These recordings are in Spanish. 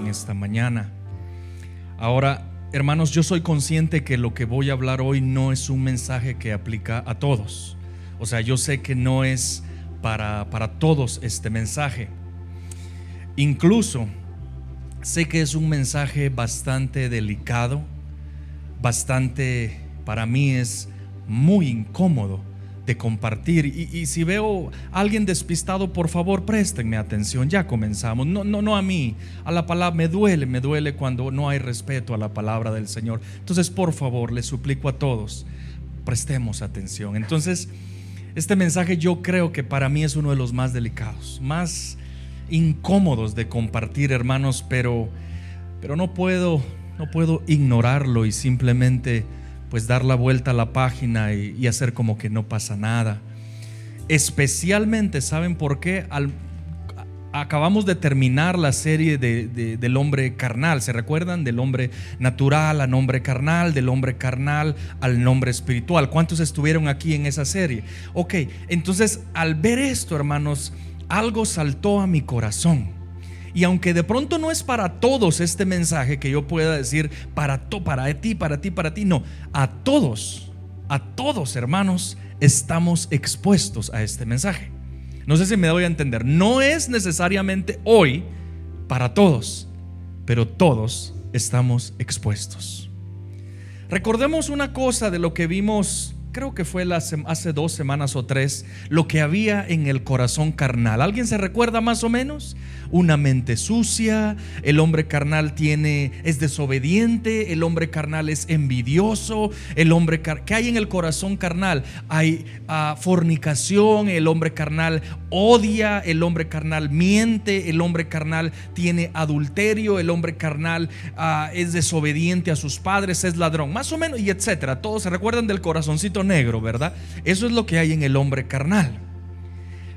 esta mañana. Ahora, hermanos, yo soy consciente que lo que voy a hablar hoy no es un mensaje que aplica a todos. O sea, yo sé que no es para todos este mensaje. Incluso sé que es un mensaje bastante delicado, para mí es muy incómodo de compartir. Y si veo a alguien despistado, por favor, préstenme atención. Ya comenzamos. No a mí, a la palabra. Me duele cuando no hay respeto a la palabra del Señor. Entonces, por favor, les suplico a todos, prestemos atención. Entonces, este mensaje yo creo que para mí es uno de los más delicados, más incómodos de compartir, hermanos, pero no puedo ignorarlo y simplemente pues dar la vuelta a la página y hacer como que no pasa nada. Especialmente, ¿saben por qué? Acabamos de terminar la serie del hombre carnal. ¿Se recuerdan? Del hombre natural al hombre carnal, del hombre carnal al hombre espiritual. ¿Cuántos estuvieron aquí en esa serie? Ok, entonces al ver esto, hermanos, algo saltó a mi corazón. Y aunque de pronto no es para todos este mensaje que yo pueda decir para ti, no, a todos, hermanos, estamos expuestos a este mensaje. No sé si me doy a entender. No es necesariamente hoy para todos, pero todos estamos expuestos. Recordemos una cosa de lo que vimos, creo que fue hace 2 semanas o 3, lo que había en el corazón carnal. ¿Alguien se recuerda más o menos? Una mente sucia, el hombre carnal es desobediente, el hombre carnal es envidioso, ¿qué hay en el corazón carnal? Hay fornicación, el hombre carnal odia, el hombre carnal miente, el hombre carnal tiene adulterio, el hombre carnal es desobediente a sus padres, es ladrón, más o menos, y etcétera. Todos se recuerdan del corazoncito negro, ¿verdad? Eso es lo que hay en el hombre carnal,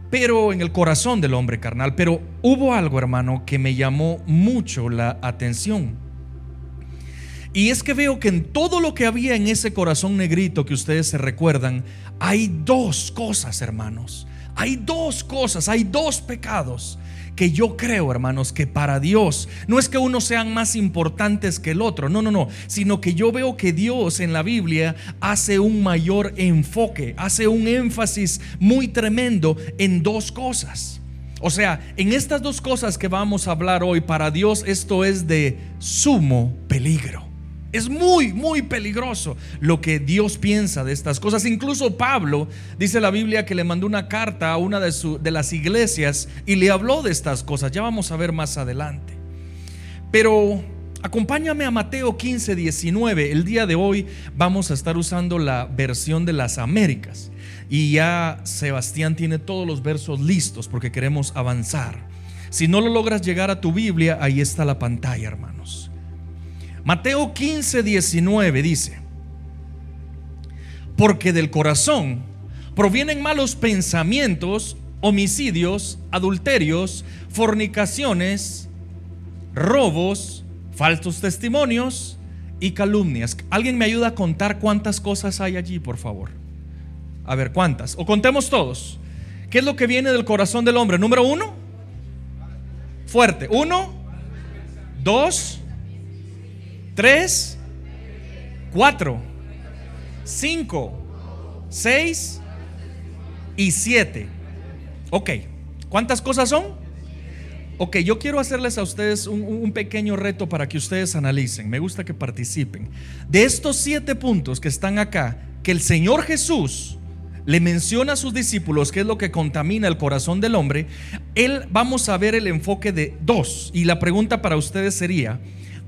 pero en el corazón del hombre carnal. Pero hubo algo, hermano, que me llamó mucho la atención, y es que veo que en todo lo que había en ese corazón negrito que ustedes se recuerdan, hay 2 cosas, hermanos. Hay 2 cosas, hay 2 pecados que yo creo, hermanos, que para Dios no es que unos sean más importantes que el otro, no, sino que yo veo que Dios en la Biblia hace un mayor enfoque, hace un énfasis muy tremendo en 2 cosas. O sea, en estas 2 cosas que vamos a hablar hoy, para Dios esto es de sumo peligro. Es muy, muy peligroso lo que Dios piensa de estas cosas. Incluso Pablo, dice la Biblia, que le mandó una carta a una de las iglesias y le habló de estas cosas. Ya vamos a ver más adelante. Pero acompáñame a Mateo 15:19. El día de hoy vamos a estar usando la versión de las Américas. Y ya Sebastián tiene todos los versos listos porque queremos avanzar. Si no lo logras llegar a tu Biblia, ahí está la pantalla, hermanos. Mateo 15:19 dice: porque del corazón provienen malos pensamientos, homicidios, adulterios, fornicaciones, robos, falsos testimonios y calumnias. ¿Alguien me ayuda a contar cuántas cosas hay allí, por favor? A ver, ¿cuántas? O contemos todos. ¿Qué es lo que viene del corazón del hombre? Número 1, fuerte. 1, 2, 3, 4, 5, 6 y 7. Ok, ¿cuántas cosas son? Ok, yo quiero hacerles a ustedes un pequeño reto para que ustedes analicen. Me gusta que participen. De estos 7 puntos que están acá, que el Señor Jesús le menciona a sus discípulos, que es lo que contamina el corazón del hombre, vamos a ver el enfoque de 2. Y la pregunta para ustedes sería: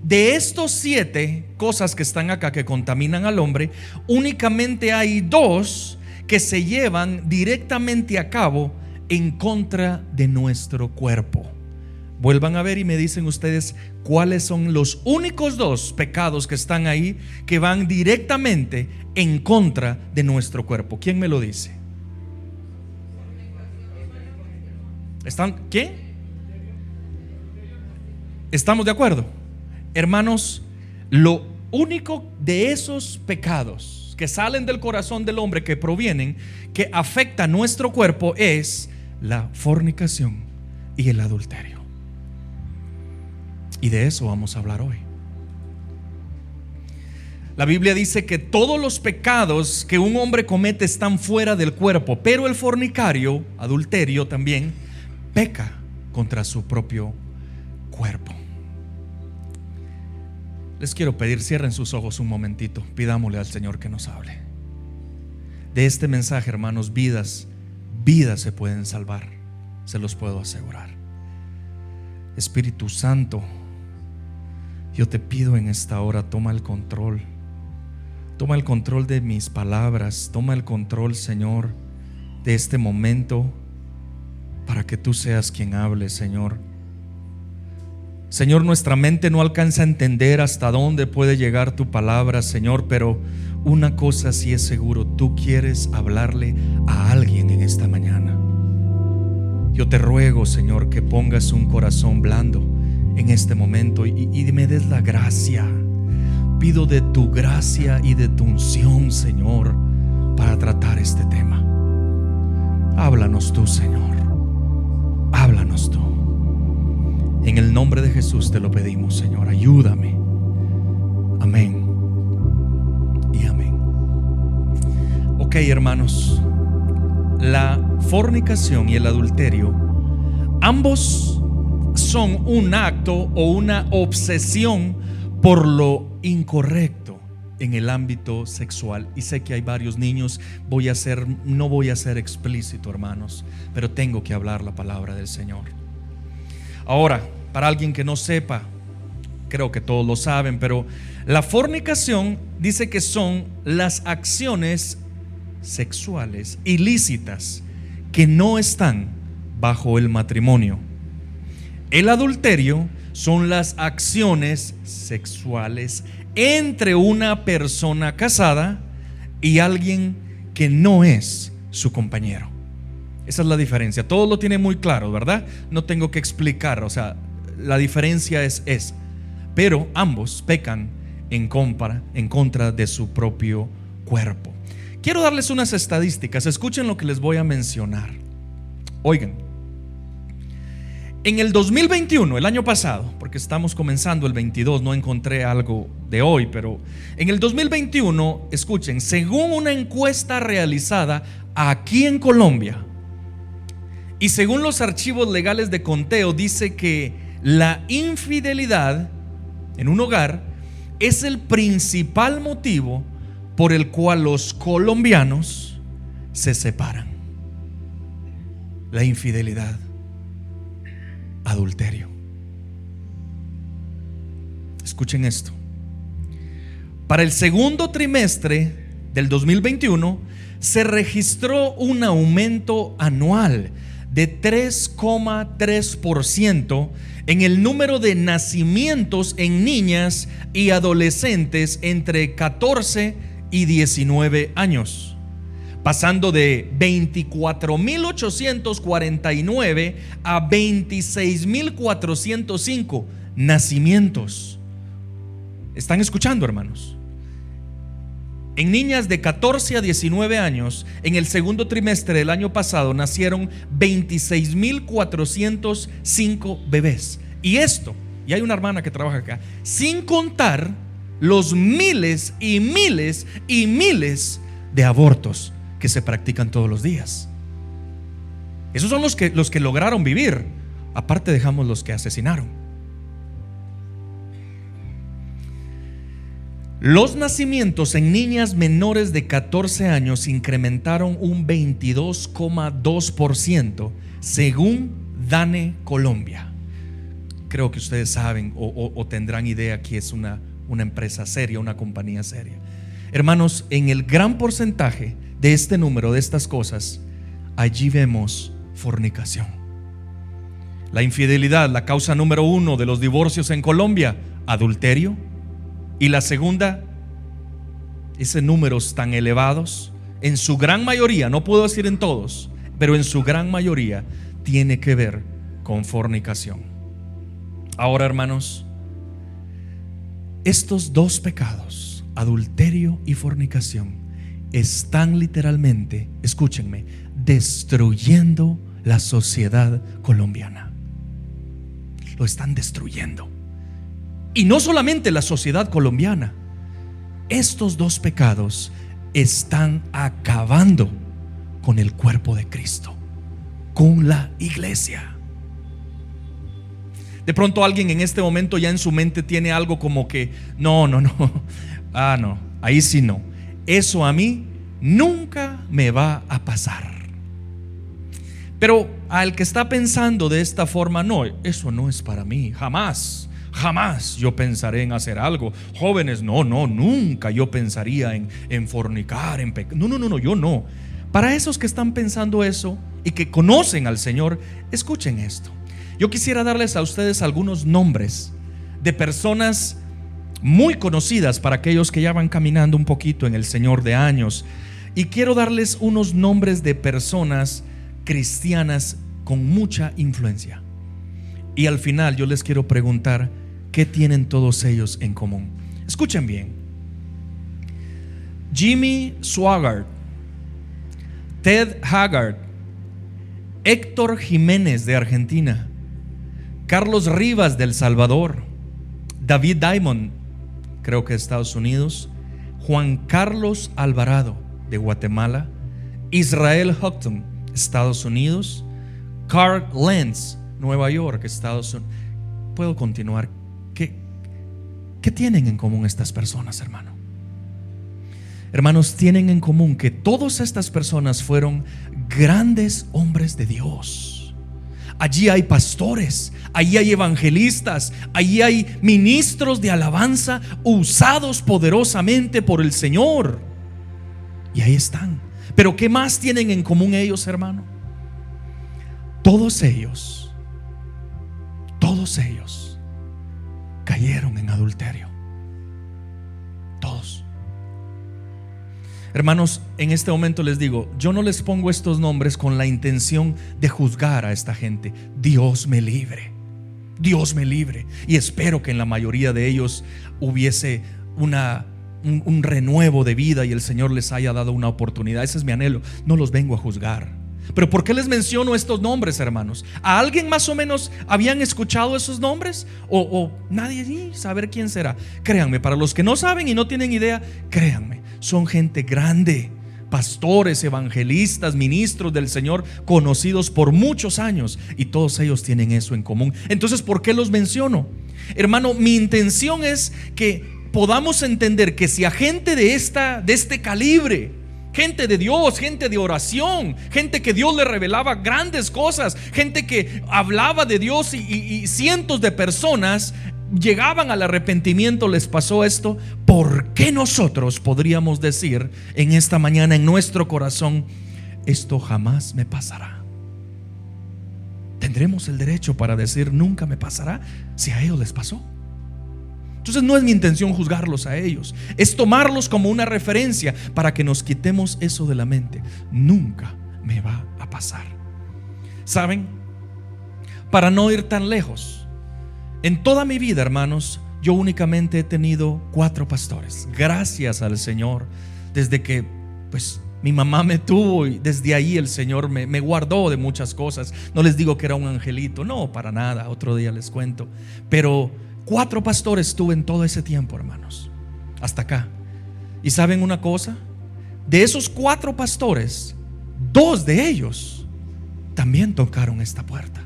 de estos 7 cosas que están acá que contaminan al hombre, únicamente hay 2 que se llevan directamente a cabo en contra de nuestro cuerpo. Vuelvan a ver y me dicen ustedes cuáles son los únicos 2 pecados que están ahí que van directamente en contra de nuestro cuerpo. ¿Quién me lo dice? ¿Qué? ¿Estamos de acuerdo? Hermanos, lo único de esos pecados que salen del corazón del hombre, que provienen, que afecta nuestro cuerpo, es la fornicación y el adulterio. Y de eso vamos a hablar hoy. La Biblia dice que todos los pecados que un hombre comete están fuera del cuerpo, pero el fornicario, adulterio también, peca contra su propio cuerpo. Les quiero pedir, cierren sus ojos un momentito, pidámosle al Señor que nos hable. De este mensaje, hermanos, vidas se pueden salvar, se los puedo asegurar. Espíritu Santo, yo te pido en esta hora, toma el control de mis palabras, toma el control, Señor, de este momento, para que tú seas quien hable, Señor. Señor, nuestra mente no alcanza a entender hasta dónde puede llegar tu palabra, Señor, pero una cosa sí es seguro: tú quieres hablarle a alguien en esta mañana. Yo te ruego, Señor, que pongas un corazón blando en este momento y me des la gracia. Pido de tu gracia y de tu unción, Señor, para tratar este tema. Háblanos tú, Señor, háblanos tú. En el nombre de Jesús te lo pedimos, Señor, ayúdame. Amén y amén. Ok, hermanos, la fornicación y el adulterio, ambos son un acto o una obsesión por lo incorrecto en el ámbito sexual. Y sé que hay varios niños, no voy a ser explícito, hermanos, pero tengo que hablar la palabra del Señor. Ahora, para alguien que no sepa, creo que todos lo saben, pero la fornicación dice que son las acciones sexuales ilícitas que no están bajo el matrimonio. El adulterio son las acciones sexuales entre una persona casada y alguien que no es su compañero. Esa es la diferencia. Todo lo tiene muy claro, ¿verdad? No tengo que explicar, o sea, la diferencia es esa. Pero ambos pecan en contra de su propio cuerpo. Quiero darles unas estadísticas. Escuchen lo que les voy a mencionar. Oigan, en el 2021, el año pasado, porque estamos comenzando el 22, no encontré algo de hoy, pero en el 2021, escuchen, según una encuesta realizada aquí en Colombia y según los archivos legales de conteo, dice que la infidelidad en un hogar es el principal motivo por el cual los colombianos se separan. La infidelidad, adulterio. Escuchen esto. Para el segundo trimestre del 2021 se registró un aumento anual de 3,3% en el número de nacimientos en niñas y adolescentes entre 14 y 19 años, pasando de 24.849 a 26.405 nacimientos. ¿Están escuchando, hermanos? En niñas de 14 a 19 años, en el segundo trimestre del año pasado nacieron 26.405 bebés. Y esto, y hay una hermana que trabaja acá, sin contar los miles y miles y miles de abortos que se practican todos los días. Esos son los que lograron vivir. Aparte dejamos los que asesinaron. Los nacimientos en niñas menores de 14 años incrementaron un 22,2% según DANE Colombia. Creo que ustedes saben o tendrán idea que es una empresa seria, una compañía seria. Hermanos, en el gran porcentaje de este número, de estas cosas, allí vemos fornicación. La infidelidad, la causa número 1 de los divorcios en Colombia, adulterio. Y la segunda, esos números tan elevados, en su gran mayoría, no puedo decir en todos, pero en su gran mayoría tiene que ver con fornicación. Ahora, hermanos, estos dos pecados, adulterio y fornicación, están literalmente, escúchenme, destruyendo la sociedad colombiana. Lo están destruyendo. Y no solamente la sociedad colombiana. Estos dos pecados están acabando con el cuerpo de Cristo, con la iglesia. De pronto alguien en este momento ya en su mente tiene algo como que no, ahí sí no, eso a mí nunca me va a pasar. Pero al que está pensando de esta forma, no, eso no es para mí, jamás yo pensaré en hacer algo. Jóvenes, no, nunca yo pensaría en fornicar, en pecar. No, yo no. Para esos que están pensando eso y que conocen al Señor, escuchen esto. Yo quisiera darles a ustedes algunos nombres de personas muy conocidas para aquellos que ya van caminando un poquito en el Señor de años. Y quiero darles unos nombres de personas cristianas con mucha influencia. Y al final yo les quiero preguntar, ¿qué tienen todos ellos en común? Escuchen bien. Jimmy Swaggart, Ted Haggard, Héctor Jiménez de Argentina, Carlos Rivas de El Salvador, David Diamond, creo que de Estados Unidos, Juan Carlos Alvarado de Guatemala, Israel Houghton, Estados Unidos, Carl Lenz, Nueva York, Estados Unidos. Puedo continuar. ¿Qué tienen en común estas personas, hermano? Hermanos, tienen en común que todas estas personas fueron grandes hombres de Dios. Allí hay pastores, allí hay evangelistas, allí hay ministros de alabanza usados poderosamente por el Señor. Y ahí están. Pero ¿qué más tienen en común ellos, hermano? Todos ellos cayeron en adulterio. Todos. Hermanos, en este momento les digo, yo no les pongo estos nombres con la intención de juzgar a esta gente. Dios me libre. Y espero que en la mayoría de ellos hubiese un renuevo de vida y el Señor les haya dado una oportunidad. Ese es mi anhelo. No los vengo a juzgar. Pero ¿por qué les menciono estos nombres, hermanos? ¿A alguien más o menos habían escuchado esos nombres? ¿O nadie saber quién será? Créanme, para los que no saben y no tienen idea, créanme, son gente grande, pastores, evangelistas, ministros del Señor, conocidos por muchos años, y todos ellos tienen eso en común. Entonces, ¿por qué los menciono? Hermano, mi intención es que podamos entender que si a gente de este calibre, gente de Dios, gente de oración, gente que Dios le revelaba grandes cosas, gente que hablaba de Dios y cientos de personas llegaban al arrepentimiento, les pasó esto, ¿por qué nosotros podríamos decir en esta mañana en nuestro corazón, esto jamás me pasará? ¿Tendremos el derecho para decir nunca me pasará si a ellos les pasó? Entonces no es mi intención juzgarlos a ellos, es tomarlos como una referencia para que nos quitemos eso de la mente. Nunca me va a pasar. ¿Saben? Para no ir tan lejos, en toda mi vida, hermanos, yo únicamente he tenido 4 pastores. Gracias al Señor, desde que mi mamá me tuvo, y desde ahí el Señor me guardó de muchas cosas. No les digo que era un angelito, no, para nada, otro día les cuento. Pero 4 pastores tuve en todo ese tiempo, hermanos, hasta acá. Y ¿saben una cosa? De esos 4 pastores, 2 de ellos también tocaron esta puerta.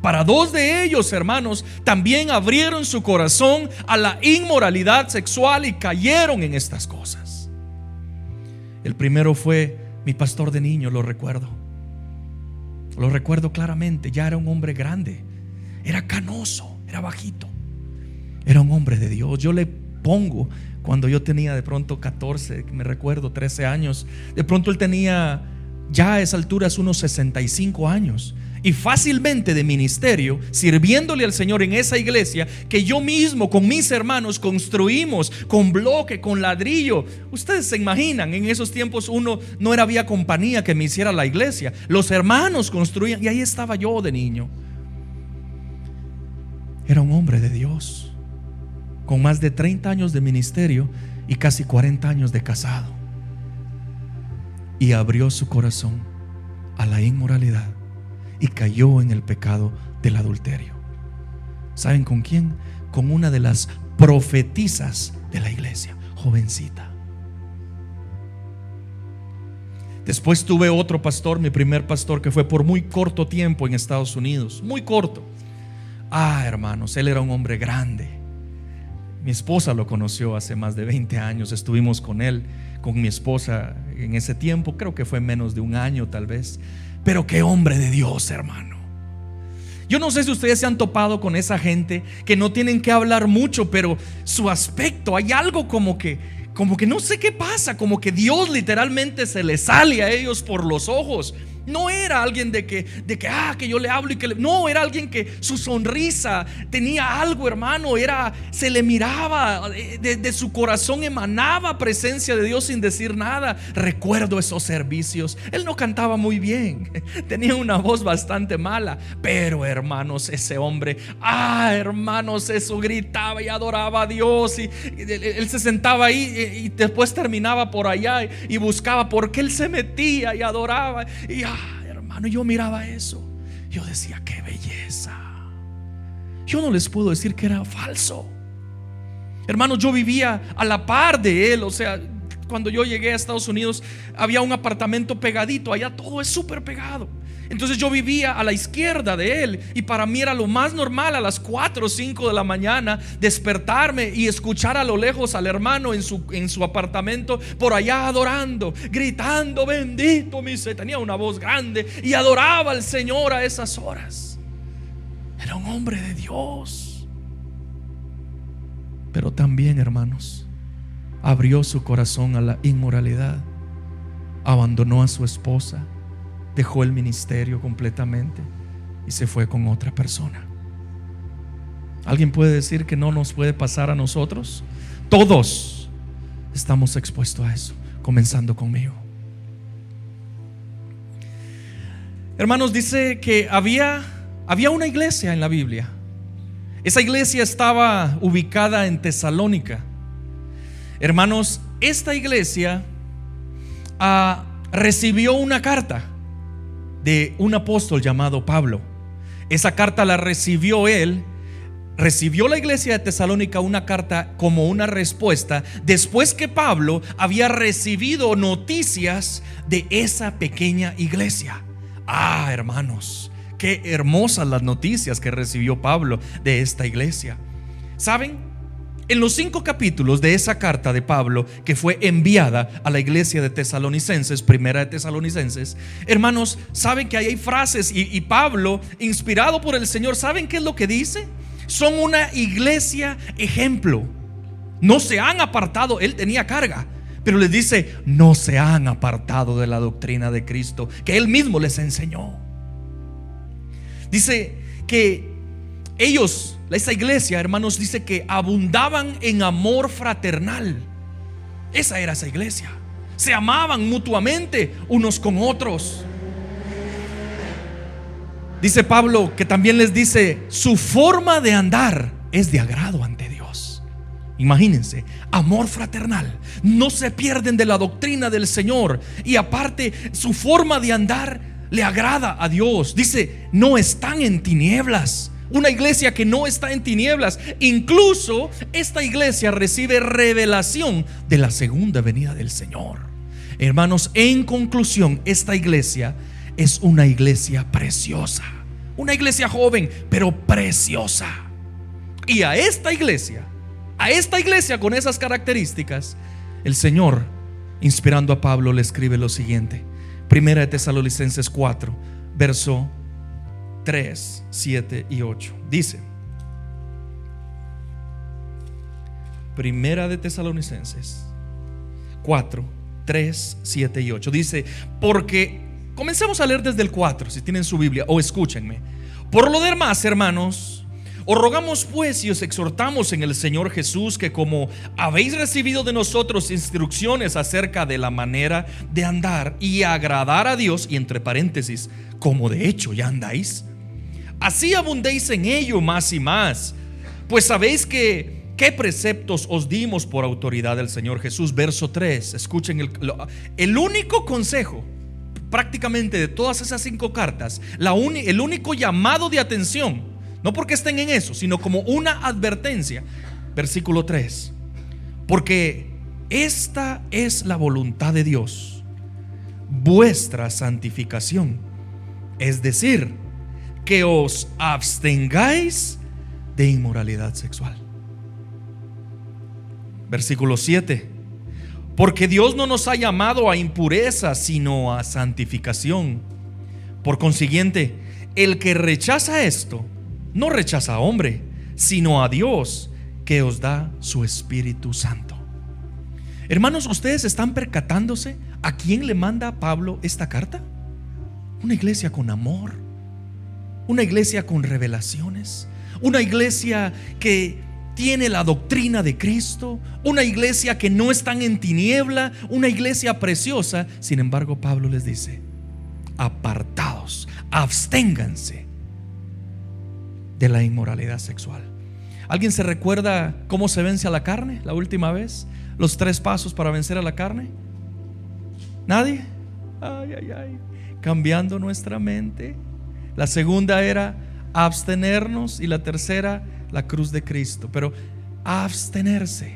Para 2 de ellos, hermanos, también abrieron su corazón a la inmoralidad sexual y cayeron en estas cosas. El primero fue mi pastor de niño, lo recuerdo claramente. Ya era un hombre grande, era canoso, era bajito, era un hombre de Dios. Yo le pongo, cuando yo tenía de pronto 14, me recuerdo 13 años, de pronto él tenía ya a esa altura unos 65 años. Y fácilmente de ministerio, sirviéndole al Señor en esa iglesia que yo mismo con mis hermanos construimos con bloque, con ladrillo. Ustedes se imaginan, en esos tiempos no era vía compañía que me hiciera la iglesia. Los hermanos construían y ahí estaba yo de niño. Era un hombre de Dios, con más de 30 años de ministerio y casi 40 años de casado. Y abrió su corazón a la inmoralidad y cayó en el pecado del adulterio. ¿Saben con quién? con una de las profetisas de la iglesia, jovencita. Después tuve otro pastor, mi primer pastor, que fue por muy corto tiempo en Estados Unidos, muy corto. Hermanos, él era un hombre grande. Mi esposa lo conoció hace más de 20 años. Estuvimos con él, con mi esposa en ese tiempo. Creo que fue menos de un año tal vez. Pero qué hombre de Dios, hermano. Yo no sé si ustedes se han topado con esa gente que no tienen que hablar mucho, pero su aspecto, hay algo como que no sé qué pasa, como que Dios literalmente se le sale a ellos por los ojos. No era alguien de que yo le hablo y no, era alguien que su sonrisa tenía algo, hermano. Se le miraba, de su corazón emanaba presencia de Dios sin decir nada. Recuerdo esos servicios. Él no cantaba muy bien, tenía una voz bastante mala, pero hermanos, ese hombre, hermanos, eso gritaba y adoraba a Dios. Y él se sentaba ahí y después terminaba por allá y buscaba por qué él se metía y adoraba. Y hermano, yo miraba eso, yo decía, qué belleza. Yo no les puedo decir que era falso. Hermanos, yo vivía a la par de él. O sea, cuando yo llegué a Estados Unidos había un apartamento pegadito, allá todo es súper pegado. Entonces yo vivía a la izquierda de él, y para mí era lo más normal a las 4 o 5 de la mañana despertarme y escuchar a lo lejos al hermano en su apartamento por allá adorando, gritando, bendito mi Señor. Tenía una voz grande y adoraba al Señor a esas horas. Era un hombre de Dios. Pero también, hermanos, abrió su corazón a la inmoralidad, abandonó a su esposa, dejó el ministerio completamente y se fue con otra persona. ¿Alguien puede decir que no nos puede pasar a nosotros? Todos estamos expuestos a eso, comenzando conmigo. Hermanos, dice que había una iglesia en la Biblia. Esa iglesia estaba ubicada en Tesalónica. Hermanos, esta iglesia recibió una carta de un apóstol llamado Pablo. Esa carta la recibió él. Recibió la iglesia de Tesalónica una carta como una respuesta después que Pablo había recibido noticias de esa pequeña iglesia. Hermanos, qué hermosas las noticias que recibió Pablo de esta iglesia. ¿Saben? En los 5 capítulos de esa carta de Pablo que fue enviada a la iglesia de Tesalonicenses, primera de Tesalonicenses, hermanos, saben que ahí hay frases y Pablo, inspirado por el Señor, ¿saben qué es lo que dice? Son una iglesia ejemplo. No se han apartado, él tenía carga, pero les dice, no se han apartado de la doctrina de Cristo que él mismo les enseñó. Dice que ellos, esa iglesia, hermanos, dice que abundaban en amor fraternal. Esa era esa iglesia. Se amaban mutuamente unos con otros. Dice Pablo que también les dice, su forma de andar es de agrado ante Dios. Imagínense, amor fraternal. No se pierden de la doctrina del Señor. Y aparte, su forma de andar le agrada a Dios. Dice, no están en tinieblas. Una iglesia que no está en tinieblas. Incluso esta iglesia recibe revelación de la segunda venida del Señor. Hermanos, en conclusión, esta iglesia es una iglesia preciosa. Una iglesia joven, pero preciosa. Y a esta iglesia con esas características, el Señor, inspirando a Pablo, le escribe lo siguiente. Primera de Tesalonicenses 4, verso 3, 7 y 8. Dice, Primera de Tesalonicenses 4, 3, 7 y 8. Dice, porque, comencemos a leer desde el 4, si tienen su Biblia, o escúchenme. Por lo demás, hermanos, os rogamos pues y os exhortamos en el Señor Jesús que como habéis recibido de nosotros instrucciones acerca de la manera de andar y agradar a Dios, y entre paréntesis, como de hecho ya andáis, así abundéis en ello más y más, pues sabéis que qué preceptos os dimos por autoridad del Señor Jesús. Verso 3, escuchen el único consejo prácticamente de todas esas 5 cartas, el único llamado de atención No porque estén en eso, sino como una advertencia. Versículo 3. Porque esta es la voluntad de Dios, vuestra santificación, es decir, que os abstengáis de inmoralidad sexual. Versículo 7. Porque Dios no nos ha llamado a impureza, sino a santificación. Por consiguiente, el que rechaza esto, no rechaza a hombre, sino a Dios, que os da su Espíritu Santo. Hermanos, ¿ustedes están percatándose a quién le manda Pablo esta carta? Una iglesia con amor, una iglesia con revelaciones, una iglesia que tiene la doctrina de Cristo, una iglesia que no están en tiniebla, una iglesia preciosa. Sin embargo, Pablo les dice: apartados, absténganse de la inmoralidad sexual. ¿Alguien se recuerda cómo se vence a la carne la última vez? Los 3 pasos para vencer a la carne. ¿Nadie? Ay, ay, ay. Cambiando nuestra mente. La segunda era abstenernos y la tercera, la cruz de Cristo. Pero abstenerse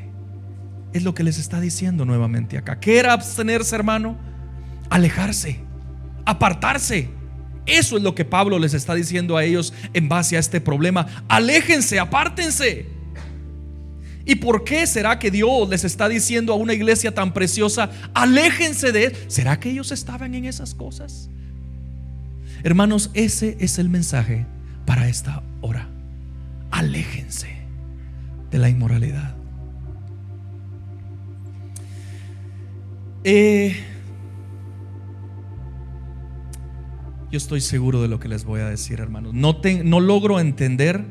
es lo que les está diciendo nuevamente acá. ¿Qué era abstenerse, hermano? Alejarse, apartarse. Eso es lo que Pablo les está diciendo a ellos en base a este problema. Aléjense, apártense. ¿Y por qué será que Dios les está diciendo a una iglesia tan preciosa: aléjense de él? ¿Será que ellos estaban en esas cosas? Hermanos, ese es el mensaje para esta hora. Aléjense de la inmoralidad. Yo estoy seguro de lo que les voy a decir, hermanos. No logro entender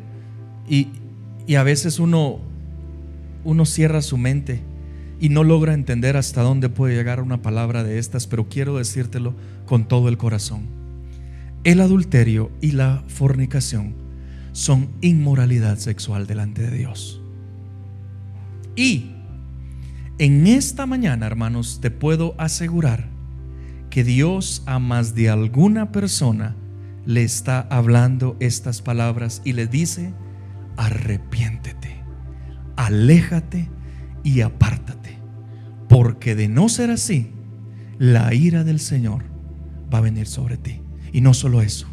y a veces uno cierra su mente y no logra entender hasta dónde puede llegar una palabra de estas, pero quiero decírtelo con todo el corazón. El adulterio y la fornicación son inmoralidad sexual delante de Dios. Y en esta mañana, hermanos, te puedo asegurar que Dios a más de alguna persona le está hablando estas palabras y le dice: arrepiéntete, aléjate y apártate, porque de no ser así, la ira del Señor va a venir sobre ti. Y no solo eso,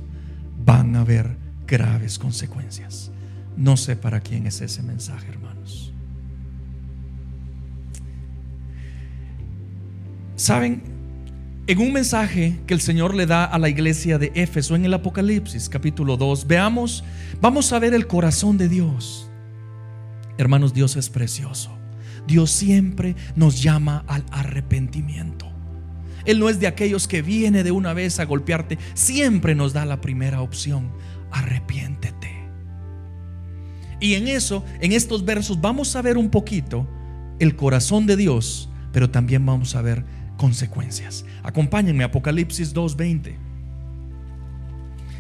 van a haber graves consecuencias. No sé para quién es ese mensaje, hermanos. ¿Saben? En un mensaje que el Señor le da a la iglesia de Éfeso en el Apocalipsis capítulo 2, vamos a ver el corazón de Dios. Hermanos, Dios es precioso. Dios siempre nos llama al arrepentimiento. Él no es de aquellos que viene de una vez a golpearte. Siempre nos da la primera opción: arrepiéntete. Y en estos versos vamos a ver un poquito el corazón de Dios, pero también vamos a ver consecuencias. Acompáñenme a Apocalipsis 2:20.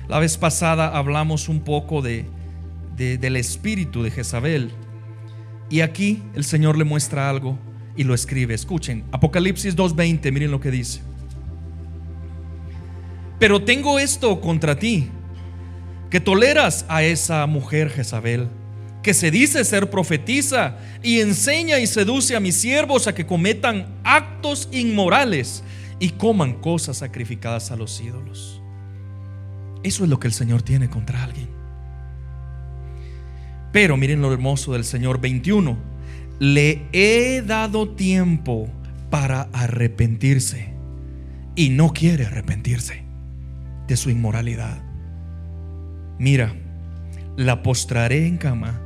La vez pasada hablamos un poco del espíritu de Jezabel, y aquí el Señor le muestra algo y lo escribe. Escuchen, Apocalipsis 2:20, miren lo que dice: pero tengo esto contra ti, que toleras a esa mujer Jezabel, que se dice ser profetisa y enseña y seduce a mis siervos a que cometan actos inmorales y coman cosas sacrificadas a los ídolos. Eso es lo que el Señor tiene contra alguien. Pero miren lo hermoso del Señor. 21: le he dado tiempo para arrepentirse y no quiere arrepentirse de su inmoralidad. Mira, la postraré en cama.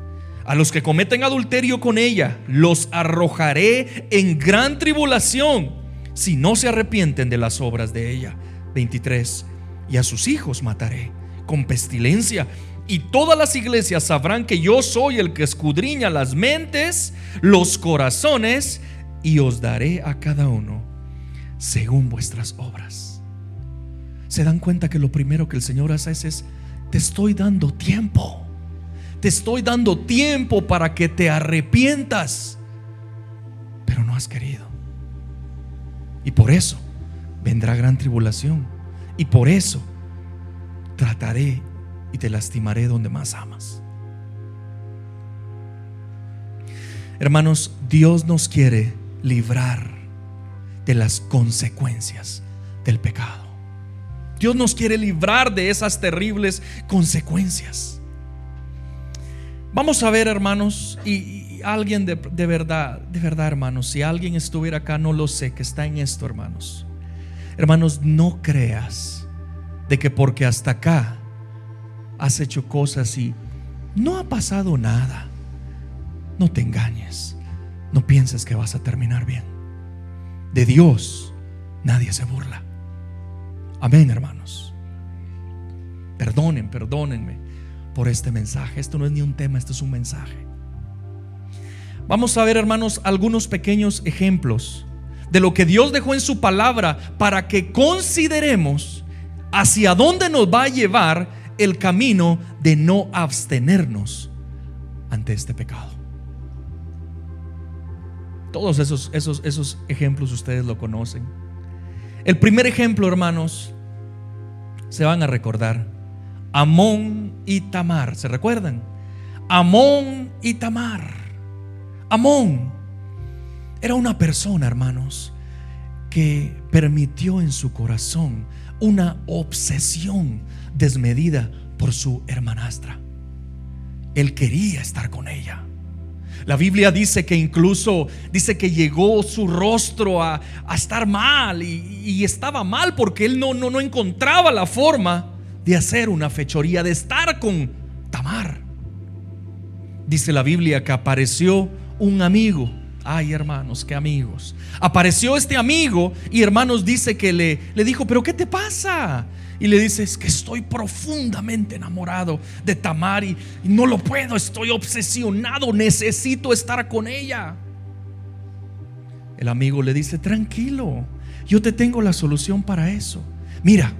A los que cometen adulterio con ella los arrojaré en gran tribulación, si no se arrepienten de las obras de ella. 23: y a sus hijos mataré con pestilencia, y todas las iglesias sabrán que yo soy el que escudriña las mentes, los corazones, y os daré a cada uno según vuestras obras. ¿Se dan cuenta que lo primero que el Señor hace es: te estoy dando tiempo? Te estoy dando tiempo para que te arrepientas, pero no has querido. Y por eso vendrá gran tribulación. Y por eso trataré y te lastimaré donde más amas. Hermanos, Dios nos quiere librar de las consecuencias del pecado. Dios nos quiere librar de esas terribles consecuencias. Vamos a ver, hermanos, y alguien de verdad, hermanos, si alguien estuviera acá, no lo sé, que está en esto, hermanos. Hermanos, no creas de que porque hasta acá has hecho cosas y no ha pasado nada. No te engañes. No pienses que vas a terminar bien. De Dios nadie se burla. Amén, hermanos. Perdónenme por este mensaje. Esto no es ni un tema, esto es un mensaje. Vamos a ver, hermanos, algunos pequeños ejemplos de lo que Dios dejó en su palabra para que consideremos hacia dónde nos va a llevar el camino de no abstenernos ante este pecado. Todos esos ejemplos ustedes lo conocen. El primer ejemplo, hermanos, se van a recordar: Amón y Tamar. ¿Se recuerdan? Amón y Tamar. Amón era una persona, hermanos, que permitió en su corazón una obsesión desmedida por su hermanastra. Él quería estar con ella. La Biblia dice que incluso dice que llegó su rostro a estar mal y estaba mal porque él no encontraba la forma de hacer una fechoría, de estar con Tamar. Dice la Biblia que apareció un amigo. Ay, hermanos, qué amigos. Apareció este amigo y, hermanos, dice que le dijo: ¿pero qué te pasa? Y le dice: es que estoy profundamente enamorado de Tamar y no lo puedo, estoy obsesionado, necesito estar con ella. El amigo le dice: tranquilo, yo te tengo la solución para eso. Mira,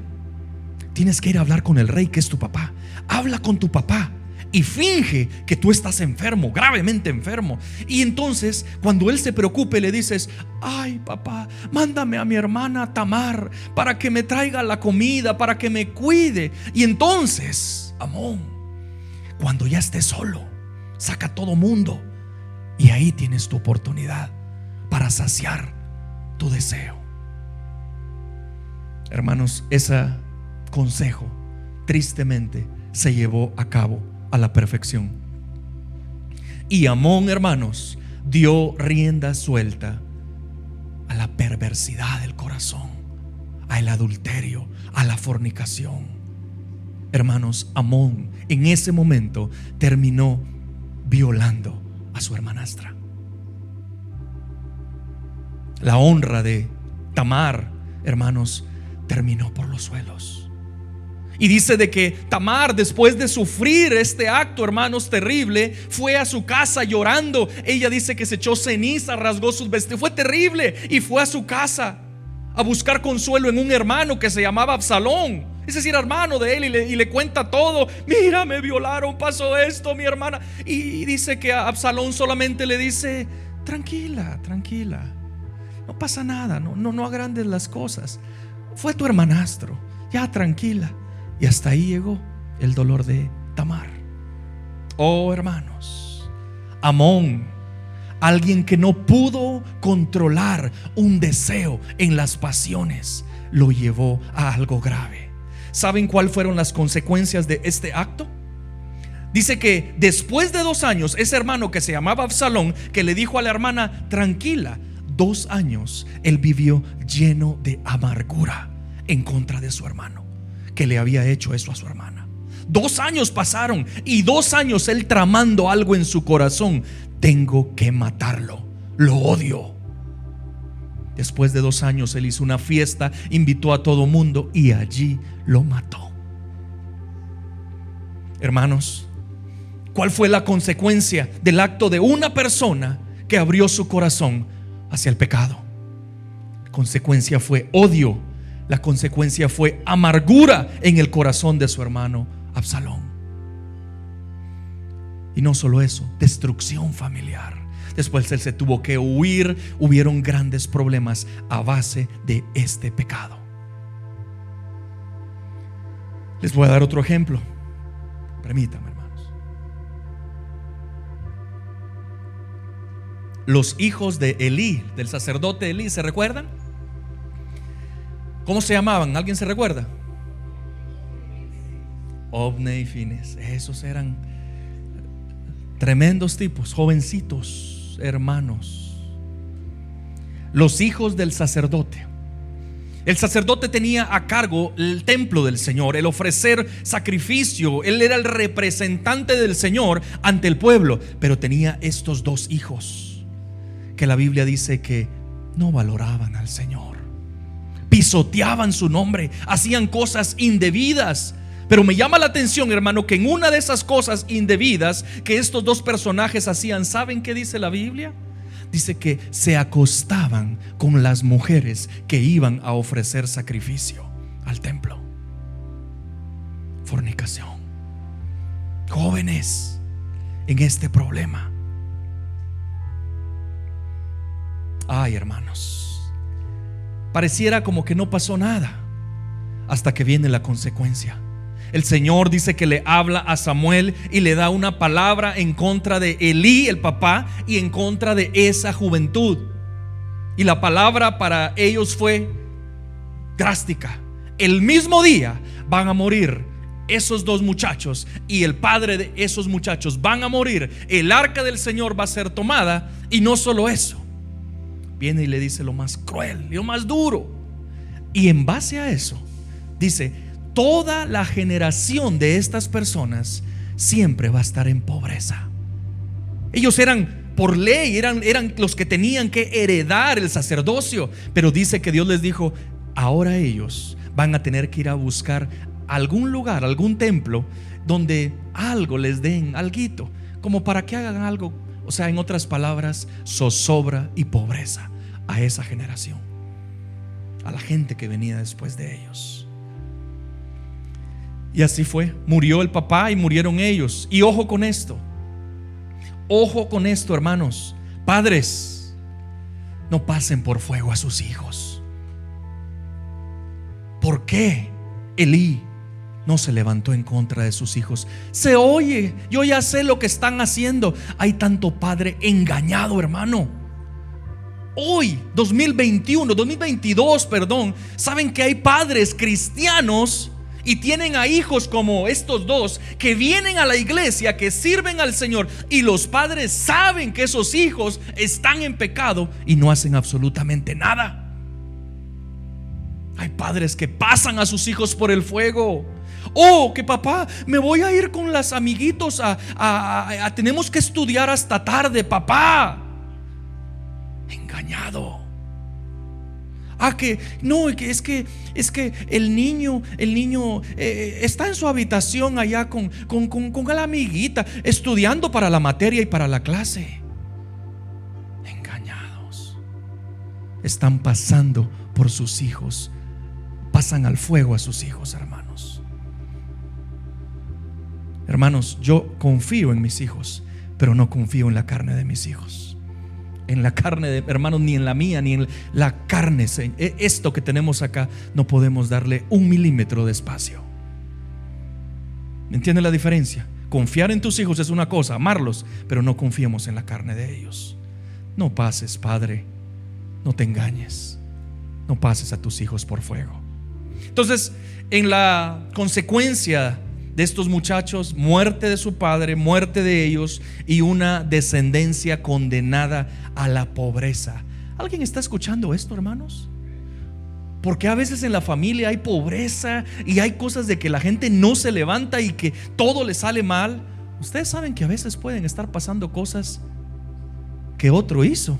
tienes que ir a hablar con el rey, que es tu papá. Habla con tu papá y finge que tú estás enfermo, gravemente enfermo. Y entonces, cuando él se preocupe, le dices: ay, papá, mándame a mi hermana Tamar para que me traiga la comida, para que me cuide. Y entonces, Amón, cuando ya estés solo, saca a todo mundo y ahí tienes tu oportunidad para saciar tu deseo. Hermanos, ese consejo tristemente se llevó a cabo a la perfección. Y Amón, hermanos, dio rienda suelta a la perversidad del corazón, al adulterio, a la fornicación. Hermanos, Amón en ese momento terminó violando a su hermanastra. La honra de Tamar, hermanos, terminó por los suelos. Y dice de que Tamar, después de sufrir este acto, hermanos, terrible, fue a su casa llorando. Ella dice que se echó ceniza, rasgó sus vestidos. Fue terrible. Y fue a su casa a buscar consuelo en un hermano que se llamaba Absalón. Es decir, hermano de él, y le cuenta todo. Mira, me violaron, pasó esto, mi hermana. Y dice que a Absalón solamente le dice: tranquila, no pasa nada, no agrandes las cosas. Fue tu hermanastro, ya tranquila. Y hasta ahí llegó el dolor de Tamar. Oh, hermanos, Amón, alguien que no pudo controlar un deseo en las pasiones, lo llevó a algo grave. ¿Saben cuáles fueron las consecuencias de este acto? Dice que después de 2 años, ese hermano que se llamaba Absalón, que le dijo a la hermana: tranquila, 2 años él vivió lleno de amargura en contra de su hermano, que le había hecho eso a su hermana. 2 años pasaron y 2 años él tramando algo en su corazón: tengo que matarlo, lo odio. Después de 2 años él hizo una fiesta, invitó a todo mundo y allí lo mató. Hermanos, ¿cuál fue la consecuencia del acto de una persona que abrió su corazón hacia el pecado? La consecuencia fue odio. La consecuencia fue amargura en el corazón de su hermano Absalón. Y no solo eso, destrucción familiar. Después él se tuvo que huir. Hubieron grandes problemas a base de este pecado. Les voy a dar otro ejemplo. Permítame, hermanos. Los hijos de Elí, del sacerdote Elí, ¿se recuerdan? ¿Cómo se llamaban? ¿Alguien se recuerda? Ovne y Fines. Esos eran tremendos tipos, jovencitos, hermanos. Los hijos del sacerdote. El sacerdote tenía a cargo el templo del Señor, el ofrecer sacrificio. Él era el representante del Señor ante el pueblo. Pero tenía estos dos hijos que la Biblia dice que no valoraban al Señor, pisoteaban su nombre, hacían cosas indebidas. Pero me llama la atención, hermano, que en una de esas cosas indebidas que estos dos personajes hacían, ¿saben qué dice la Biblia? Dice que se acostaban con las mujeres que iban a ofrecer sacrificio al templo. Fornicación. Jóvenes en este problema. Ay, hermanos, pareciera como que no pasó nada hasta que viene la consecuencia. El Señor dice que le habla a Samuel y le da una palabra en contra de Elí, el papá, y en contra de esa juventud. Y la palabra para ellos fue drástica. El mismo día van a morir esos dos muchachos y el padre de esos muchachos van a morir. El arca del Señor va a ser tomada. Y no solo eso, viene y le dice lo más cruel y lo más duro. Y en base a eso dice: toda la generación de estas personas siempre va a estar en pobreza. Ellos eran, por ley, eran los que tenían que heredar el sacerdocio. Pero dice que Dios les dijo: ahora ellos van a tener que ir a buscar algún lugar, algún templo donde algo les den, alguito, como para que hagan algo. O sea, en otras palabras, zozobra y pobreza a esa generación, a la gente que venía después de ellos. Y así fue, murió el papá y murieron ellos. Y ojo con esto, hermanos. Padres, no pasen por fuego a sus hijos. ¿Por qué Elí no se levantó en contra de sus hijos? Se oye, yo ya sé lo que están haciendo. Hay tanto padre engañado, hermano. Hoy, 2022, saben que hay padres cristianos y tienen a hijos como estos dos que vienen a la iglesia, que sirven al Señor, y los padres saben que esos hijos están en pecado y no hacen absolutamente nada. Hay padres que pasan a sus hijos por el fuego. Oh, que papá, me voy a ir con las amiguitos tenemos que estudiar hasta tarde, papá. Engañado. Que no, es que el niño está en su habitación allá con la amiguita, estudiando para la materia y para la clase. Engañados. Están pasando por sus hijos, pasan al fuego a sus hijos, hermanos. Hermanos, yo confío en mis hijos, pero no confío en la carne de mis hijos. En la carne de hermanos, ni en la mía, ni en la carne. Esto que tenemos acá no podemos darle 1 milímetro de espacio. ¿Entiende la diferencia? Confiar en tus hijos es una cosa, amarlos, pero no confiemos en la carne de ellos. No pases, padre, no te engañes, no pases a tus hijos por fuego. Entonces, en la consecuencia de estos muchachos, muerte de su padre, muerte de ellos y una descendencia condenada a la pobreza. ¿Alguien está escuchando esto, hermanos? Porque a veces en la familia hay pobreza y hay cosas de que la gente no se levanta y que todo le sale mal. Ustedes saben que a veces pueden estar pasando cosas que otro hizo.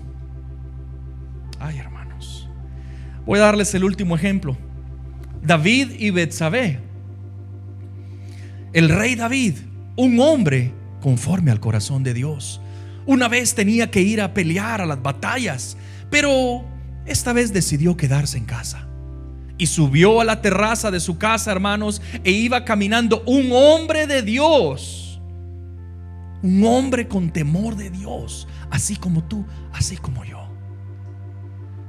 Ay, hermanos, voy a darles el último ejemplo. David y Betsabé. El rey David, un hombre conforme al corazón de Dios, una vez tenía que ir a pelear a las batallas, pero esta vez decidió quedarse en casa. Y subió a la terraza de su casa, hermanos, e iba caminando un hombre de Dios, un hombre con temor de Dios, así como tú, así como yo.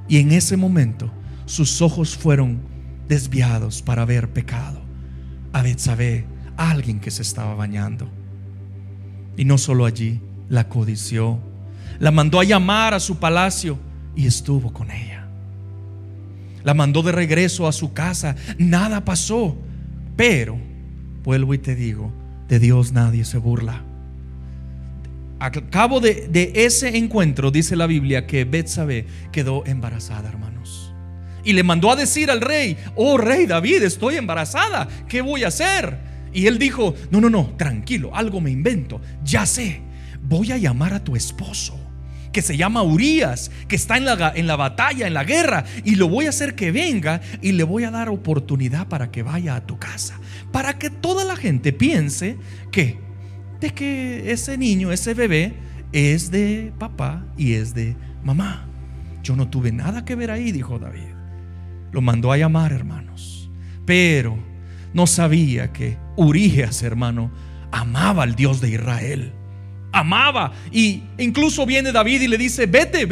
Y en ese momento sus ojos fueron desviados para ver pecado a Betsabé, a alguien que se estaba bañando. Y no solo allí, la codició, la mandó a llamar a su palacio y estuvo con ella. La mandó de regreso a su casa. Nada pasó. Pero vuelvo y te digo, de Dios nadie se burla. Al cabo de ese encuentro, dice la Biblia que Betsabé quedó embarazada, hermanos. Y le mandó a decir al rey: oh rey David, estoy embarazada, ¿qué voy a hacer? Y él dijo: no, tranquilo, algo me invento. Ya sé, voy a llamar a tu esposo, que se llama Urías, que está en la batalla, en la guerra, y lo voy a hacer que venga, y le voy a dar oportunidad para que vaya a tu casa, para que toda la gente piense que ese niño, ese bebé, es de papá y es de mamá. Yo no tuve nada que ver ahí, dijo David. Lo mandó a llamar, hermanos, pero no sabía que Urías, hermano, amaba al Dios de Israel. Amaba. Y incluso viene David y le dice: vete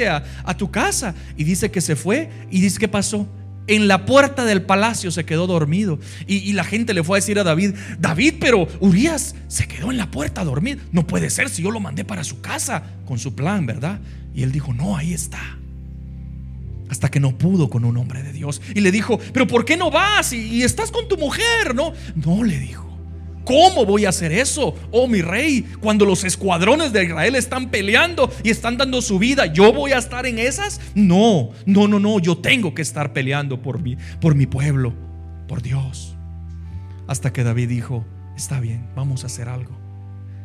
a tu casa. Y dice que se fue. Y dice que pasó. En la puerta del palacio se quedó dormido. Y la gente le fue a decir a David: David, pero Urías se quedó en la puerta dormido. No puede ser, si yo lo mandé para su casa con su plan, ¿verdad? Y él dijo: no, ahí está. Hasta que no pudo con un hombre de Dios. Y le dijo: pero ¿por qué no vas? Y estás con tu mujer. No, le dijo: ¿cómo voy a hacer eso, oh mi rey? Cuando los escuadrones de Israel están peleando y están dando su vida, ¿yo voy a estar en esas? No, yo tengo que estar peleando por mi pueblo, por Dios. Hasta que David dijo: está bien, vamos a hacer algo.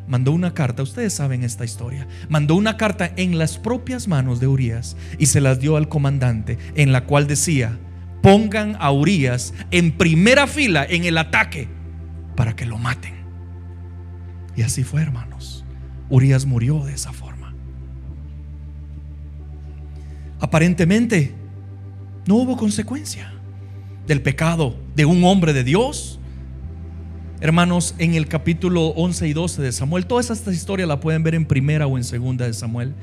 Mandó una carta, ustedes saben esta historia. Mandó una carta en las propias manos de Urías y se las dio al comandante, en la cual decía: pongan a Urías en primera fila en el ataque para que lo maten. Y así fue, hermanos. Urías murió de esa forma. Aparentemente no hubo consecuencia del pecado de un hombre de Dios. Hermanos, en el capítulo 11 y 12 de Samuel, toda esta historia la pueden ver en primera o en segunda de Samuel.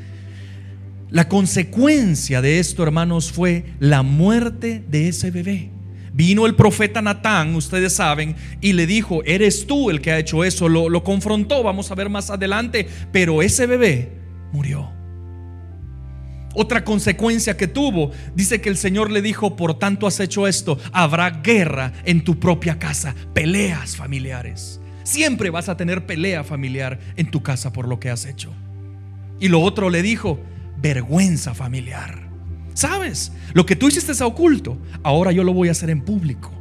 La consecuencia de esto, hermanos, fue la muerte de ese bebé. Vino el profeta Natán, ustedes saben, y le dijo: eres tú el que ha hecho eso. Lo confrontó, vamos a ver más adelante, pero ese bebé murió. Otra consecuencia que tuvo, dice que el Señor le dijo: por tanto has hecho esto, habrá guerra en tu propia casa, peleas familiares. Siempre vas a tener pelea familiar en tu casa por lo que has hecho. Y lo otro le dijo: vergüenza familiar. ¿Sabes? Lo que tú hiciste es oculto, ahora yo lo voy a hacer en público.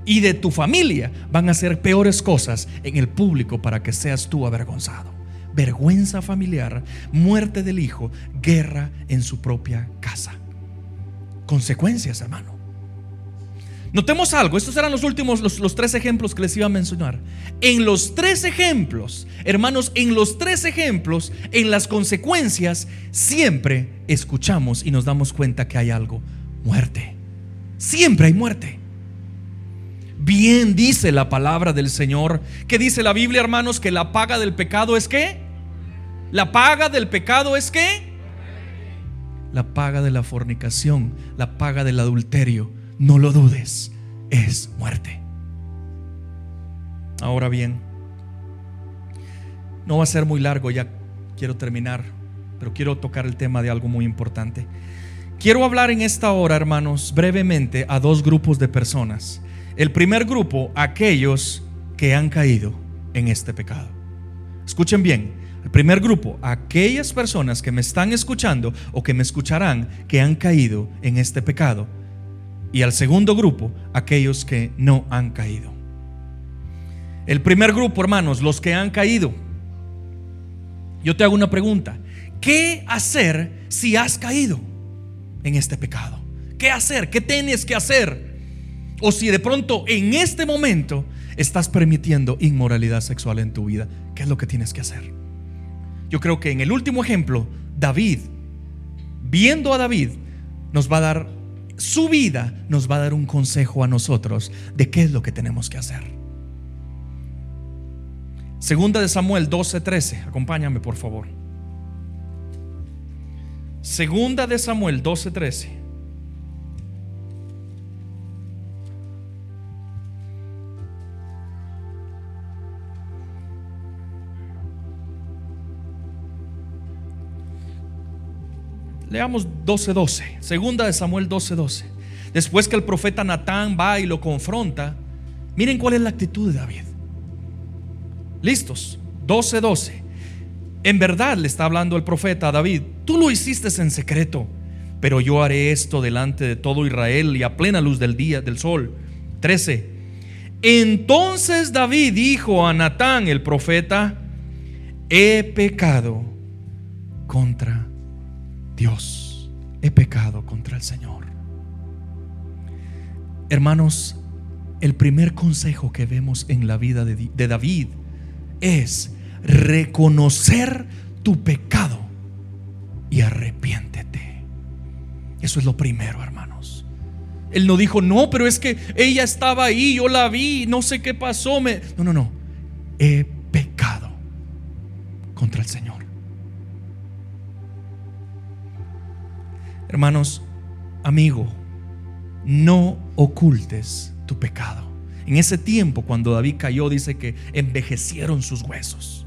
Y de tu familia van a hacer peores cosas en el público para que seas tú avergonzado. Vergüenza familiar, muerte del hijo, guerra en su propia casa. Consecuencias, hermano. Notemos algo, estos eran los últimos, los tres ejemplos que les iba a mencionar. En los tres ejemplos, hermanos, en las consecuencias, siempre escuchamos y nos damos cuenta que hay algo: muerte. Siempre hay muerte. Bien dice la palabra del Señor. ¿Qué dice la Biblia, hermanos? Que la paga del pecado es ¿qué? La paga del pecado es ¿qué? La paga de la fornicación, la paga del adulterio, no lo dudes, es muerte. Ahora bien, no va a ser muy largo, ya quiero terminar, pero quiero tocar el tema de algo muy importante. Quiero hablar en esta hora, hermanos, brevemente a dos grupos de personas. El primer grupo, aquellos que han caído en este pecado. Escuchen bien, el primer grupo, aquellas personas que me están escuchando o que me escucharán que han caído en este pecado. Y al segundo grupo, aquellos que no han caído. El primer grupo, hermanos, los que han caído. Yo te hago una pregunta: ¿qué hacer si has caído en este pecado? ¿Qué hacer? ¿Qué tienes que hacer? O si de pronto en este momento estás permitiendo inmoralidad sexual en tu vida, ¿qué es lo que tienes que hacer? Yo creo que en el último ejemplo, David, viendo a David, nos va a dar su vida, nos va a dar un consejo a nosotros de qué es lo que tenemos que hacer. Segunda de Samuel 12:13, acompáñame por favor. Segunda de Samuel 12:13. Leamos 12:12, segunda de Samuel 12:12. Después que el profeta Natán va y lo confronta, miren cuál es la actitud de David. ¿Listos? 12:12. En verdad le está hablando el profeta a David: tú lo hiciste en secreto, pero yo haré esto delante de todo Israel y a plena luz del día, del sol. 13. Entonces David dijo a Natán el profeta: he pecado contra Dios, he pecado contra el Señor. Hermanos, el primer consejo que vemos en la vida de David es reconocer tu pecado y arrepiéntete. Eso es lo primero, hermanos. Él no dijo: no, pero es que ella estaba ahí, yo la vi, no sé qué pasó. No. He pecado contra el Señor. Hermanos, amigo, no ocultes tu pecado. En ese tiempo, cuando David cayó, dice que envejecieron sus huesos.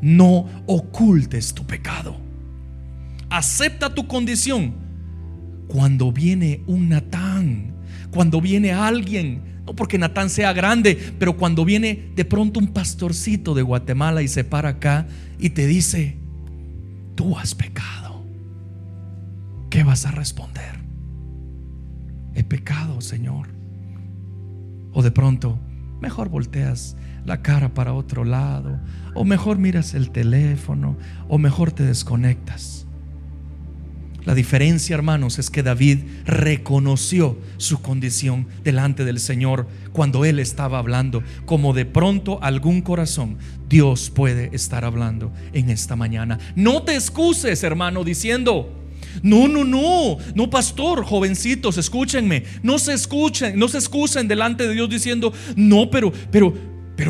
No ocultes tu pecado. Acepta tu condición. Cuando viene un Natán, cuando viene alguien, no porque Natán sea grande, pero cuando viene de pronto un pastorcito de Guatemala y se para acá y te dice: tú has pecado, ¿qué vas a responder? He pecado, Señor. O de pronto mejor volteas la cara para otro lado, o mejor miras el teléfono, o mejor te desconectas. La diferencia, hermanos, es que David reconoció su condición delante del Señor cuando él estaba hablando, como de pronto algún corazón Dios puede estar hablando en esta mañana. No te excuses, hermano, diciendo: no, pastor, jovencitos, escúchenme. No se excusen delante de Dios diciendo: no, pero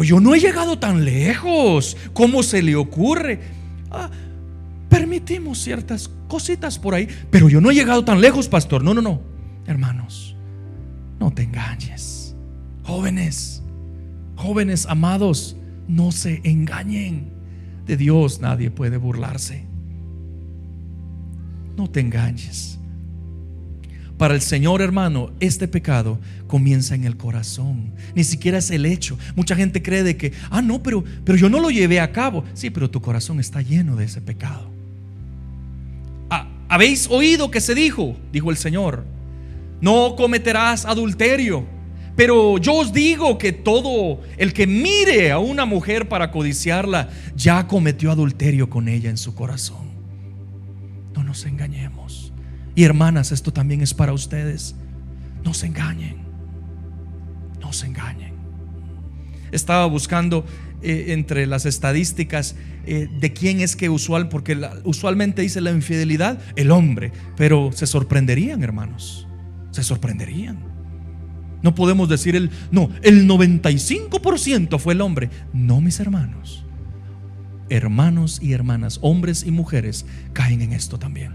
yo no he llegado tan lejos. ¿Cómo se le ocurre? Permitimos ciertas cositas por ahí, pero yo no he llegado tan lejos, pastor. No, hermanos, no te engañes. Jóvenes amados, no se engañen. De Dios nadie puede burlarse. No te engañes. Para el Señor, hermano, este pecado comienza en el corazón. Ni siquiera es el hecho. Mucha gente cree de que: no, pero yo no lo llevé a cabo. Sí, pero tu corazón está lleno de ese pecado. ¿Habéis oído que se dijo el Señor: no cometerás adulterio? Pero yo os digo que todo el que mire a una mujer para codiciarla ya cometió adulterio con ella en su corazón. No nos engañemos. Y hermanas, esto también es para ustedes. No se engañen. No se engañen. Estaba buscando entre las estadísticas de quién es que porque usualmente dice la infidelidad el hombre, pero se sorprenderían, hermanos. Se sorprenderían. No podemos decir el 95% fue el hombre. No, mis hermanos. Hermanos y hermanas, hombres y mujeres caen en esto también.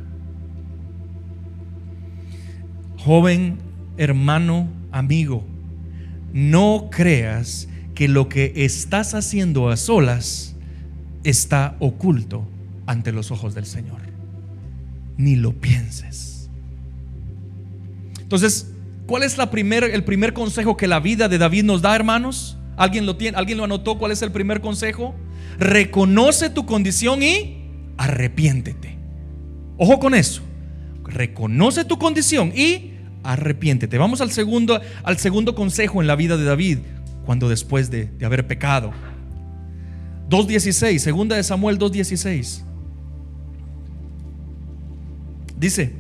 Joven, hermano, amigo, no creas que lo que estás haciendo a solas está oculto ante los ojos del Señor. Ni lo pienses. Entonces, ¿cuál es el primer consejo que la vida de David nos da, hermanos? ¿Alguien lo anotó? ¿Cuál es el primer consejo? Reconoce tu condición y arrepiéntete. Ojo con eso. Reconoce tu condición y arrepiéntete. Vamos al segundo consejo en la vida de David, cuando después de haber pecado. 2:16, segunda de Samuel 2:16. Dice: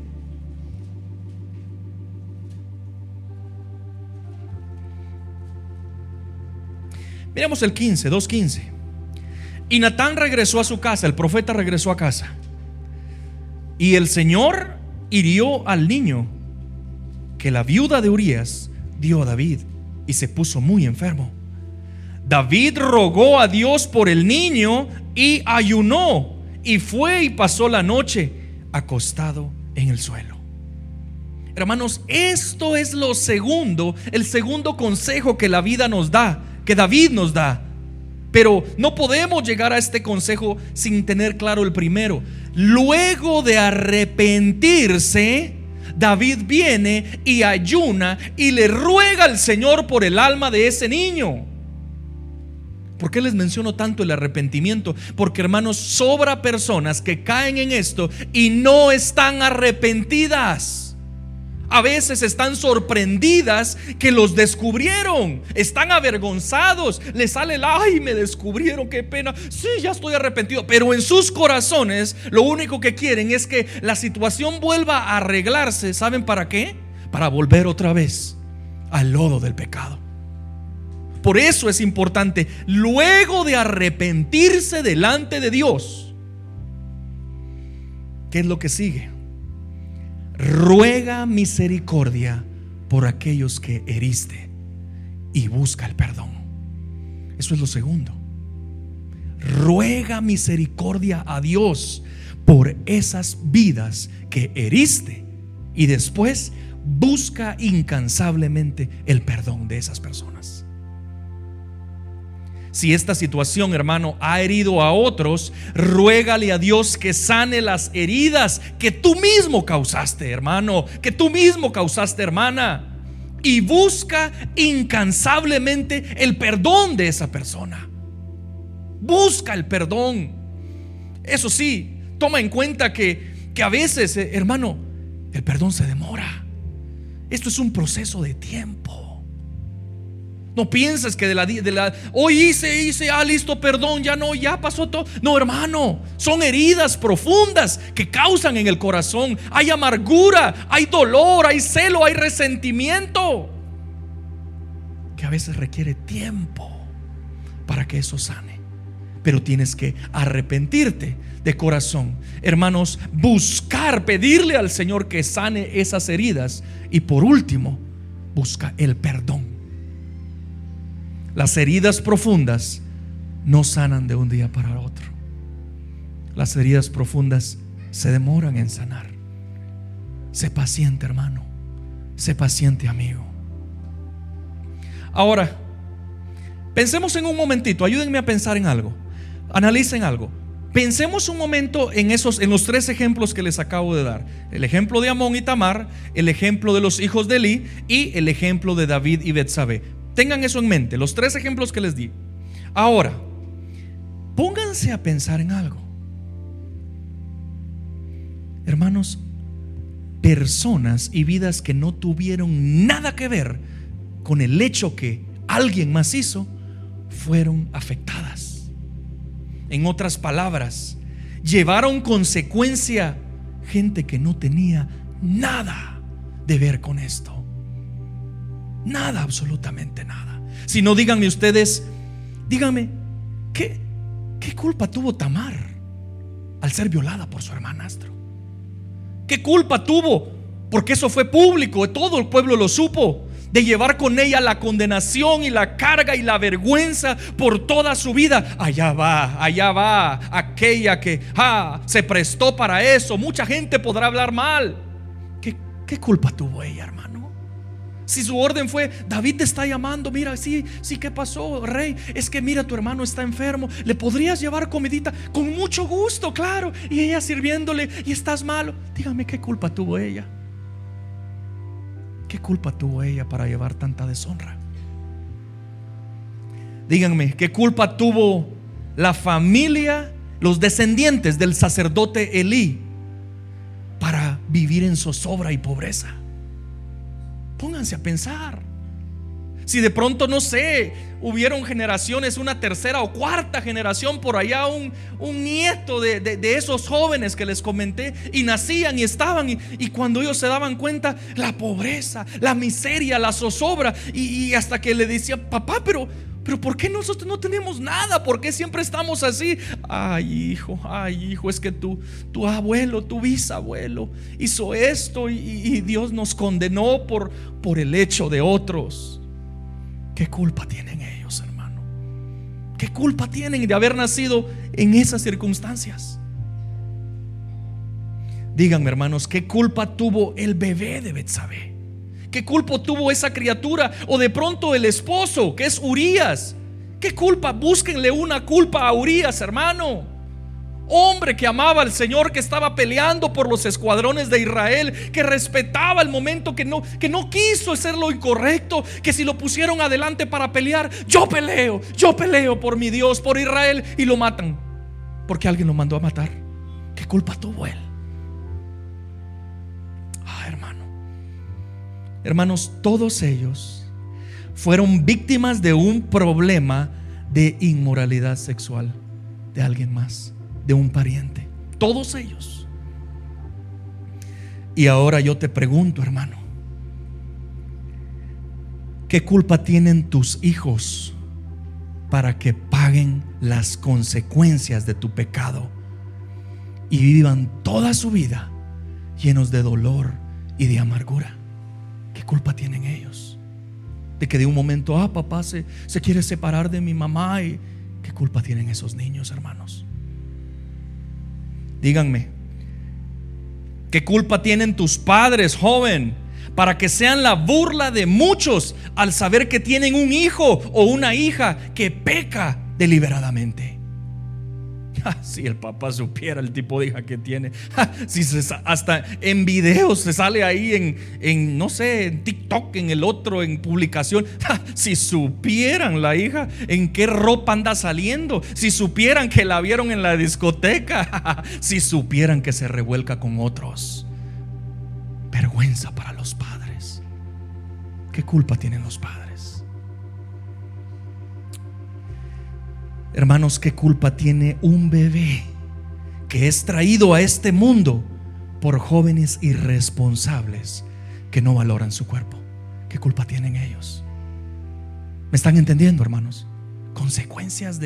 miremos el 15, 2:15. Y Natán regresó a su casa, el profeta regresó a casa, y el Señor hirió al niño que la viuda de Urías dio a David, y se puso muy enfermo. David rogó a Dios por el niño y ayunó, y fue y pasó la noche acostado en el suelo. Hermanos, esto es el segundo consejo que la vida nos da, que David nos da. Pero no podemos llegar a este consejo sin tener claro el primero. Luego de arrepentirse, David viene y ayuna y le ruega al Señor por el alma de ese niño. ¿Por qué les menciono tanto el arrepentimiento? Porque, hermanos, sobra personas que caen en esto y no están arrepentidas. A veces están sorprendidas que los descubrieron, están avergonzados, les sale el ay, me descubrieron, qué pena, sí, ya estoy arrepentido. Pero en sus corazones lo único que quieren es que la situación vuelva a arreglarse. ¿Saben para qué? Para volver otra vez al lodo del pecado. Por eso es importante, luego de arrepentirse delante de Dios, ¿qué es lo que sigue? Ruega misericordia por aquellos que heriste y busca el perdón. Eso es lo segundo. Ruega misericordia a Dios por esas vidas que heriste y después busca incansablemente el perdón de esas personas. Si esta situación, hermano, ha herido a otros, ruégale a Dios que sane las heridas que tú mismo causaste, hermano, que tú mismo causaste, hermana, y busca incansablemente el perdón de esa persona. Busca el perdón. Eso sí, toma en cuenta que a veces, hermano, el perdón se demora. Esto es un proceso de tiempo. No piensas que hoy hice, listo, perdón, ya pasó todo. No, hermano, son heridas profundas que causan en el corazón. Hay amargura, hay dolor, hay celo, hay resentimiento, que a veces requiere tiempo para que eso sane. Pero tienes que arrepentirte de corazón, hermanos, buscar, pedirle al Señor que sane esas heridas. Y por último, busca el perdón. Las heridas profundas no sanan de un día para otro. Las heridas profundas se demoran en sanar. Sé paciente, hermano. Sé paciente, amigo. Ahora, pensemos en un momentito. Ayúdenme a pensar en algo. Analicen algo. Pensemos un momento en los tres ejemplos que les acabo de dar. El ejemplo de Amón y Tamar, el ejemplo de los hijos de Elí y el ejemplo de David y Betsabé. Tengan eso en mente, los tres ejemplos que les di. Ahora, pónganse a pensar en algo. Hermanos, personas y vidas que no tuvieron nada que ver con el hecho que alguien más hizo, fueron afectadas. En otras palabras, llevaron consecuencia gente que no tenía nada de ver con esto. Nada, absolutamente nada. Si no, díganme ustedes, díganme, ¿qué culpa tuvo Tamar al ser violada por su hermanastro? ¿Qué culpa tuvo? Porque eso fue público, todo el pueblo lo supo, de llevar con ella la condenación y la carga y la vergüenza por toda su vida. Allá va aquella que se prestó para eso. Mucha gente podrá hablar mal. ¿Qué culpa tuvo ella, hermano? Si su orden fue, David te está llamando, mira, sí, ¿qué pasó, rey? Es que mira, tu hermano está enfermo, ¿le podrías llevar comidita? Con mucho gusto, claro. Y ella sirviéndole, y estás malo. Dígame, ¿qué culpa tuvo ella? ¿Qué culpa tuvo ella para llevar tanta deshonra? Díganme, ¿qué culpa tuvo la familia, los descendientes del sacerdote Elí para vivir en zozobra y pobreza? Pónganse a pensar. Si de pronto, no sé, hubieron generaciones, una tercera o cuarta generación por allá, un nieto de esos jóvenes que les comenté, y nacían y estaban, y cuando ellos se daban cuenta, la pobreza, la miseria, la zozobra, y hasta que le decía, papá, pero ¿por qué nosotros no tenemos nada? ¿Por qué siempre estamos así? Ay, hijo, es que tu abuelo, tu bisabuelo hizo esto y Dios nos condenó por el hecho de otros. ¿Qué culpa tienen ellos, hermano? ¿Qué culpa tienen de haber nacido en esas circunstancias? Díganme, hermanos, ¿qué culpa tuvo el bebé de Betsabé? ¿Qué culpa tuvo esa criatura? O de pronto el esposo, que es Urías, ¿Qué culpa? Búsquenle una culpa a Urías, hermano. Hombre que amaba al Señor, que estaba peleando por los escuadrones de Israel, que respetaba el momento, que no quiso hacer lo incorrecto, que si lo pusieron adelante para pelear, yo peleo por mi Dios, por Israel, y lo matan porque alguien lo mandó a matar. ¿Qué culpa tuvo él? Hermanos, todos ellos fueron víctimas de un problema de inmoralidad sexual de alguien más, de un pariente. Todos ellos. Y ahora yo te pregunto, hermano, ¿qué culpa tienen tus hijos para que paguen las consecuencias de tu pecado y vivan toda su vida llenos de dolor y de amargura? ¿Qué culpa tienen ellos? De que de un momento, papá se quiere separar de mi mamá. ¿Y qué culpa tienen esos niños, hermanos? Díganme, ¿qué culpa tienen tus padres, joven, para que sean la burla de muchos al saber que tienen un hijo o una hija que peca deliberadamente? Si el papá supiera el tipo de hija que tiene, si hasta en videos se sale ahí en no sé, en TikTok, en el otro, en publicación. Si supieran la hija en qué ropa anda saliendo, si supieran que la vieron en la discoteca, si supieran que se revuelca con otros. Vergüenza para los padres. ¿Qué culpa tienen los padres? Hermanos, ¿qué culpa tiene un bebé que es traído a este mundo por jóvenes irresponsables que no valoran su cuerpo? ¿Qué culpa tienen ellos? ¿Me están entendiendo, hermanos? ¿Consecuencias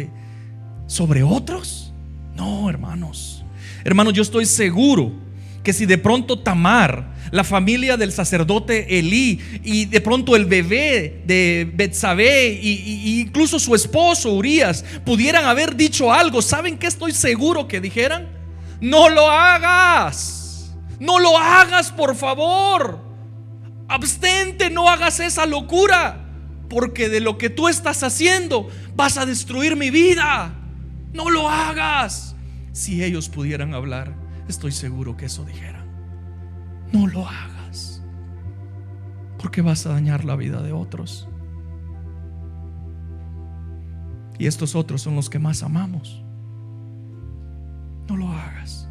sobre otros? No, hermanos. Hermanos, yo estoy seguro que si de pronto Tamar, la familia del sacerdote Elí, y de pronto el bebé de Betsabé y incluso su esposo Urías pudieran haber dicho algo, ¿saben qué estoy seguro que dijeran? No lo hagas, no lo hagas, por favor. Abstente, no hagas esa locura, porque de lo que tú estás haciendo vas a destruir mi vida. No lo hagas. Si ellos pudieran hablar, estoy seguro que eso dijeran. No lo hagas, porque vas a dañar la vida de otros. Y estos otros son los que más amamos. No lo hagas.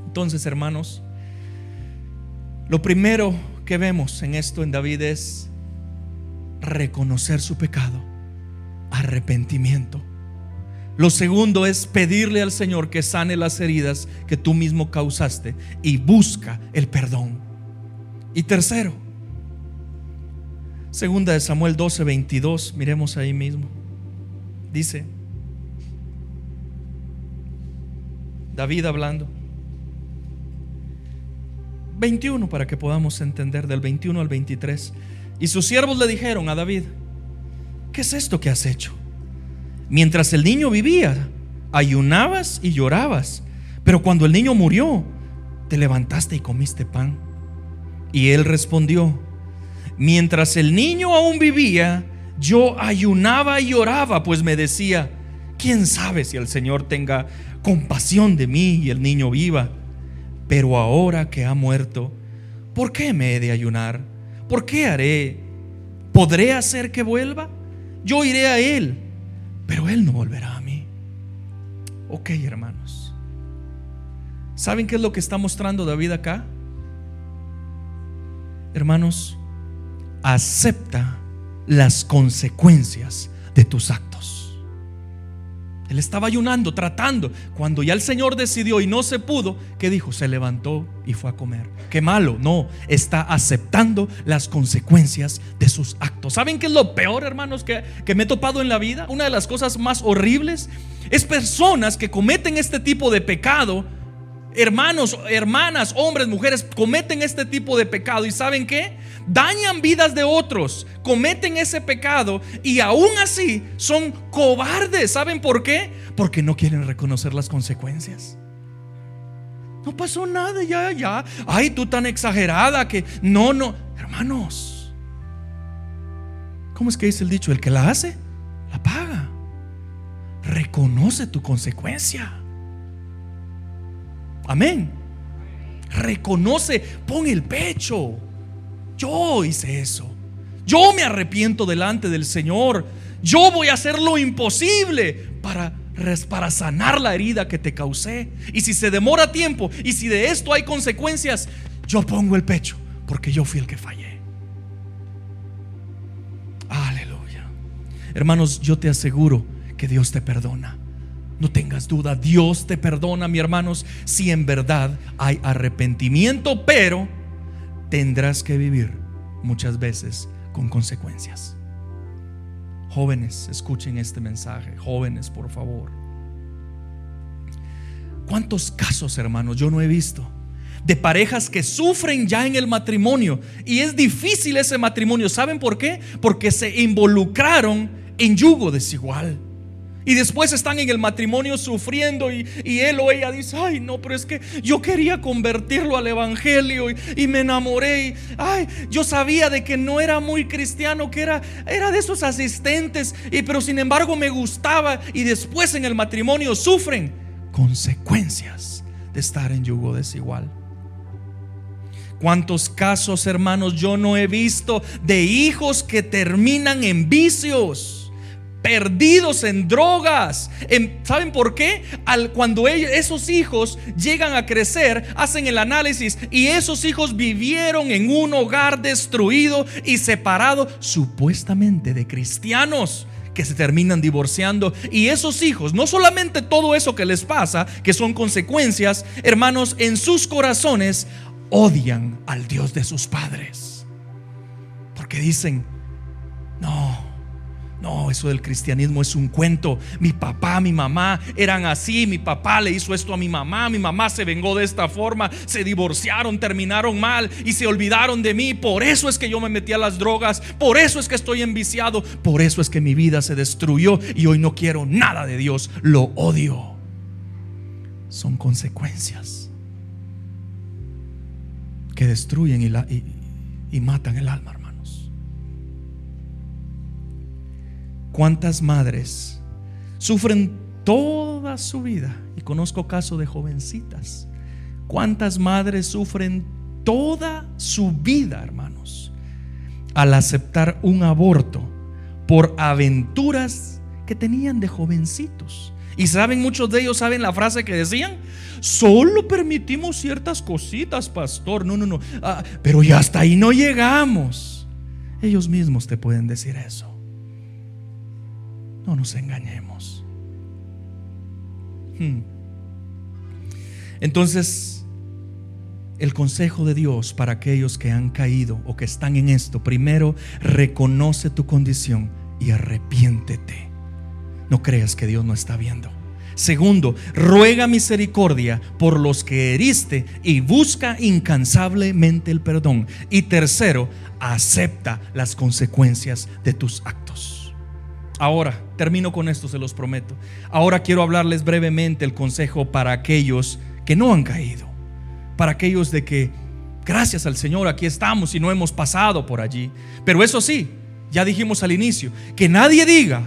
Entonces, hermanos, lo primero que vemos en esto en David es reconocer su pecado, arrepentimiento. Lo segundo es pedirle al Señor que sane las heridas que tú mismo causaste y busca el perdón. Y tercero, segunda de Samuel 12:22, miremos ahí mismo. Dice David hablando, 21 para que podamos entender, del 21 al 23. Y sus siervos le dijeron a David: ¿qué es esto que has hecho? Mientras el niño vivía, ayunabas y llorabas, pero cuando el niño murió, te levantaste y comiste pan. Y él respondió: mientras el niño aún vivía, yo ayunaba y lloraba, pues me decía: ¿quién sabe si el Señor tenga compasión de mí y el niño viva? Pero ahora que ha muerto, ¿por qué me he de ayunar? ¿Por qué haré? ¿Podré hacer que vuelva? Yo iré a él, pero él no volverá a mí. Ok, hermanos, ¿saben qué es lo que está mostrando David acá? Hermanos, acepta las consecuencias de tus actos. Él estaba ayunando, tratando. Cuando ya el Señor decidió y no se pudo, ¿qué dijo? Se levantó y fue a comer. Qué malo. No, está aceptando las consecuencias de sus actos. ¿Saben qué es lo peor, hermanos, que me he topado en la vida? Una de las cosas más horribles es personas que cometen este tipo de pecado. Hermanos, hermanas, hombres, mujeres, cometen este tipo de pecado. ¿Y saben qué? Dañan vidas de otros, cometen ese pecado y aún así son cobardes. ¿Saben por qué? Porque no quieren reconocer las consecuencias. No pasó nada, ya. Ay, tú tan exagerada que no. Hermanos, ¿Cómo es que dice el dicho? El que la hace, la paga. Reconoce tu consecuencia. Amén. Reconoce, pon el pecho. Yo hice eso. Yo me arrepiento delante del Señor. Yo voy a hacer lo imposible para sanar la herida que te causé. Y si se demora tiempo y si de esto hay consecuencias, yo pongo el pecho, porque yo fui el que fallé. Aleluya. Hermanos, yo te aseguro que Dios te perdona. No tengas duda, Dios te perdona, mi hermanos, si en verdad hay arrepentimiento, pero tendrás que vivir muchas veces con consecuencias. Jóvenes, escuchen este mensaje. Jóvenes, por favor. ¿Cuántos casos, hermanos, yo no he visto de parejas que sufren ya en el matrimonio? Y es difícil ese matrimonio. ¿Saben por qué? Porque se involucraron en yugo desigual. Y después están en el matrimonio sufriendo y él o ella dice: ay, no, pero es que yo quería convertirlo al evangelio y me enamoré y, ay, yo sabía de que no era muy cristiano, que era de esos asistentes, pero sin embargo me gustaba. Y después en el matrimonio sufren consecuencias de estar en yugo desigual. ¿Cuántos casos, hermanos, yo no he visto de hijos que terminan en vicios, perdidos en drogas? ¿Saben por qué? Cuando esos hijos llegan a crecer, hacen el análisis y esos hijos vivieron en un hogar destruido y separado, supuestamente de cristianos, que se terminan divorciando. Y esos hijos, no solamente todo eso que les pasa, que son consecuencias, hermanos, en sus corazones odian al Dios de sus padres, porque dicen: no, eso del cristianismo es un cuento. Mi papá, mi mamá eran así. Mi papá le hizo esto a mi mamá se vengó de esta forma, se divorciaron, terminaron mal y se olvidaron de mí. Por eso es que yo me metí a las drogas, por eso es que estoy enviciado, por eso es que mi vida se destruyó y hoy no quiero nada de Dios, lo odio. Son consecuencias que destruyen y matan el alma, hermanos. ¿Cuántas madres sufren toda su vida? Y conozco casos de jovencitas. ¿Cuántas madres sufren toda su vida, hermanos, al aceptar un aborto por aventuras que tenían de jovencitos? Y saben, muchos de ellos saben la frase que decían: solo permitimos ciertas cositas, pastor. No, pero ya hasta ahí no llegamos. Ellos mismos te pueden decir eso. No nos engañemos. Entonces, el consejo de Dios para aquellos que han caído o que están en esto: primero, reconoce tu condición y arrepiéntete. No creas que Dios no está viendo. Segundo, ruega misericordia por los que heriste y busca incansablemente el perdón. Y tercero, acepta las consecuencias de tus actos. Ahora, termino con esto, se los prometo. Ahora quiero hablarles brevemente el consejo para aquellos que no han caído, para aquellos de que, gracias al Señor, aquí estamos y no hemos pasado por allí. Pero eso sí, ya dijimos al inicio, que nadie diga: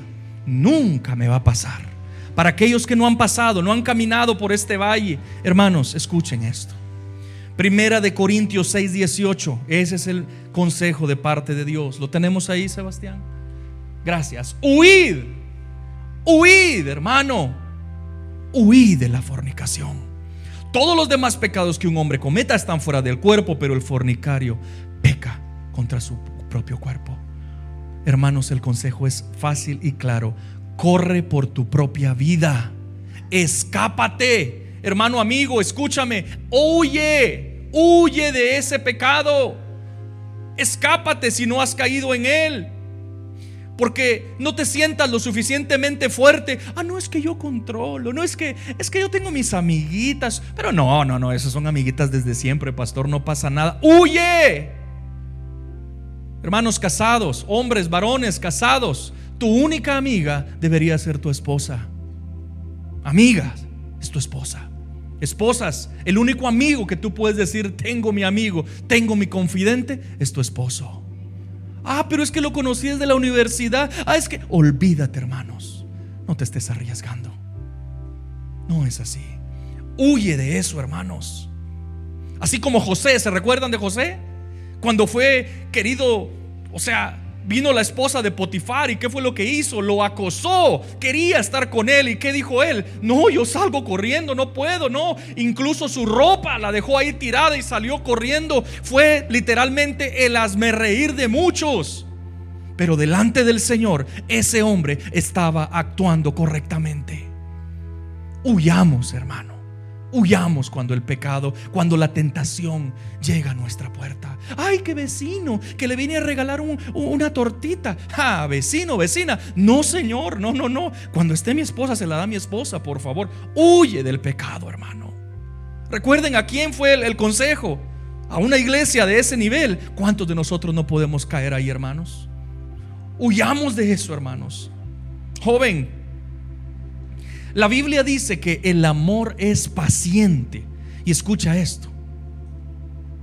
nunca me va a pasar. Para aquellos que no han pasado, no han caminado por este valle, hermanos, escuchen esto. Primera de Corintios 6:18. Ese es el consejo de parte de Dios. ¿Lo tenemos ahí, Sebastián? Gracias. Huid, hermano, huid de la fornicación. Todos los demás pecados que un hombre cometa están fuera del cuerpo, pero el fornicario peca contra su propio cuerpo. Hermanos, el consejo es fácil y claro: corre por tu propia vida, escápate. Hermano, amigo, escúchame, huye de ese pecado. Escápate si no has caído en él. Porque no te sientas lo suficientemente fuerte. No, es que yo controlo. No, es que yo tengo mis amiguitas. Pero no, esas son amiguitas desde siempre, pastor, no pasa nada. ¡Huye! Hermanos casados, hombres, varones casados, tu única amiga debería ser tu esposa. Amigas, es tu esposa. Esposas, el único amigo que tú puedes decir: tengo mi amigo, tengo mi confidente, es tu esposo. Ah, pero es que lo conocí desde la universidad. Ah, es que olvídate, hermanos. No te estés arriesgando. No es así. Huye de eso, hermanos. Así como José, ¿se recuerdan de José? Cuando fue querido, vino la esposa de Potifar, y ¿qué fue lo que hizo? Lo acosó, quería estar con él. ¿Y qué dijo él? No, yo salgo corriendo, no puedo, no. Incluso su ropa la dejó ahí tirada y salió corriendo. Fue literalmente el hazmerreír de muchos. Pero delante del Señor, ese hombre estaba actuando correctamente. Huyamos, hermano. Huyamos cuando el pecado, cuando la tentación llega a nuestra puerta. Ay, qué vecino, que le viene a regalar una tortita. Ah, vecino, vecina. No, Señor, no. Cuando esté mi esposa, se la da a mi esposa, por favor. Huye del pecado, hermano. Recuerden a quién fue el consejo. A una iglesia de ese nivel. ¿Cuántos de nosotros no podemos caer ahí, hermanos? Huyamos de eso, hermanos. Joven, la Biblia dice que el amor es paciente. Y escucha esto: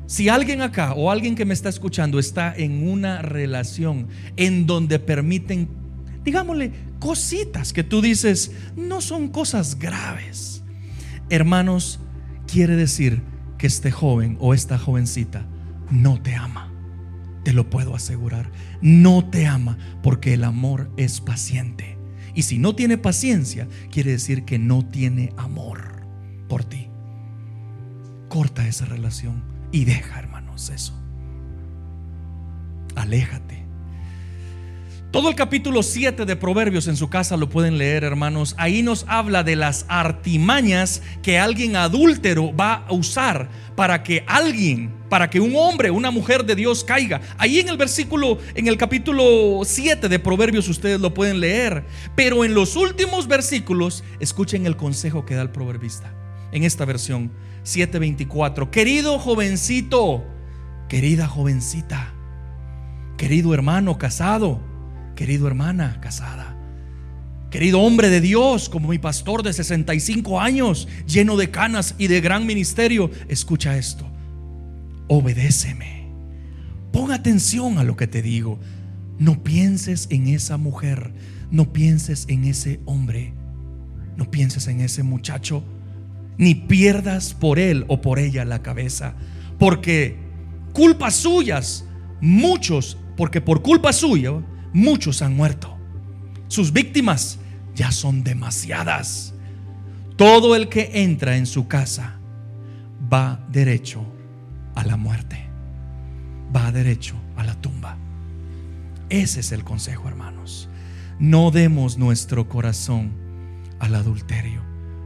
si alguien acá o alguien que me está escuchando está en una relación en donde permiten, digámosle, cositas que tú dices no son cosas graves, hermanos, quiere decir que este joven o esta jovencita no te ama. Te lo puedo asegurar. No te ama, porque el amor es paciente. Y si no tiene paciencia, quiere decir que no tiene amor por ti. Corta esa relación y deja, hermanos, eso. Aléjate. Todo el capítulo 7 de Proverbios, en su casa lo pueden leer, hermanos. Ahí nos habla de las artimañas que alguien adúltero va a usar para que un hombre, una mujer de Dios caiga. Ahí en el capítulo 7 de Proverbios ustedes lo pueden leer. Pero en los últimos versículos, escuchen el consejo que da el proverbista. En esta versión 7:24: querido jovencito, querida jovencita, querido hermano casado, querido hermana casada, querido hombre de Dios como mi pastor de 65 años, lleno de canas y de gran ministerio, escucha esto: obedéceme. Pon atención a lo que te digo. No pienses en esa mujer, no pienses en ese hombre, no pienses en ese muchacho, ni pierdas por él o por ella la cabeza, porque culpas suyas porque por culpa suya muchos han muerto. Sus víctimas ya son demasiadas. Todo el que entra en su casa va derecho a la muerte, va derecho a la tumba. Ese es el consejo, hermanos. No demos nuestro corazón al adulterio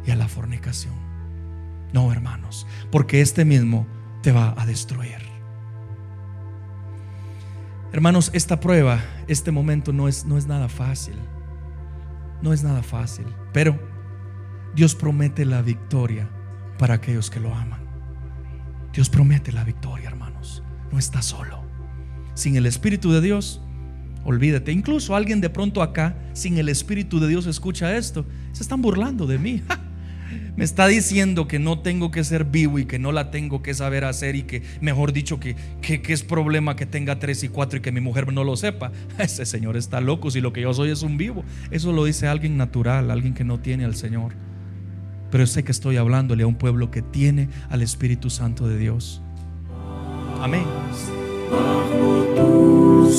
y a la fornicación. No, hermanos, porque este mismo te va a destruir. Hermanos, esta prueba, este momento no es nada fácil. No es nada fácil, pero Dios promete la victoria para aquellos que lo aman. Dios promete la victoria, hermanos. No estás solo. Sin el Espíritu de Dios, olvídate. Incluso alguien de pronto acá, sin el Espíritu de Dios, escucha esto: se están burlando de mí. Me está diciendo que no tengo que ser vivo y que no la tengo que saber hacer, y que, mejor dicho, que es problema que tenga 3 y 4 y que mi mujer no lo sepa. Ese señor está loco. Si lo que yo soy es un vivo. Eso lo dice alguien natural, alguien que no tiene al Señor. Pero yo sé que estoy hablándole a un pueblo que tiene al Espíritu Santo de Dios. Amén. Bajo tu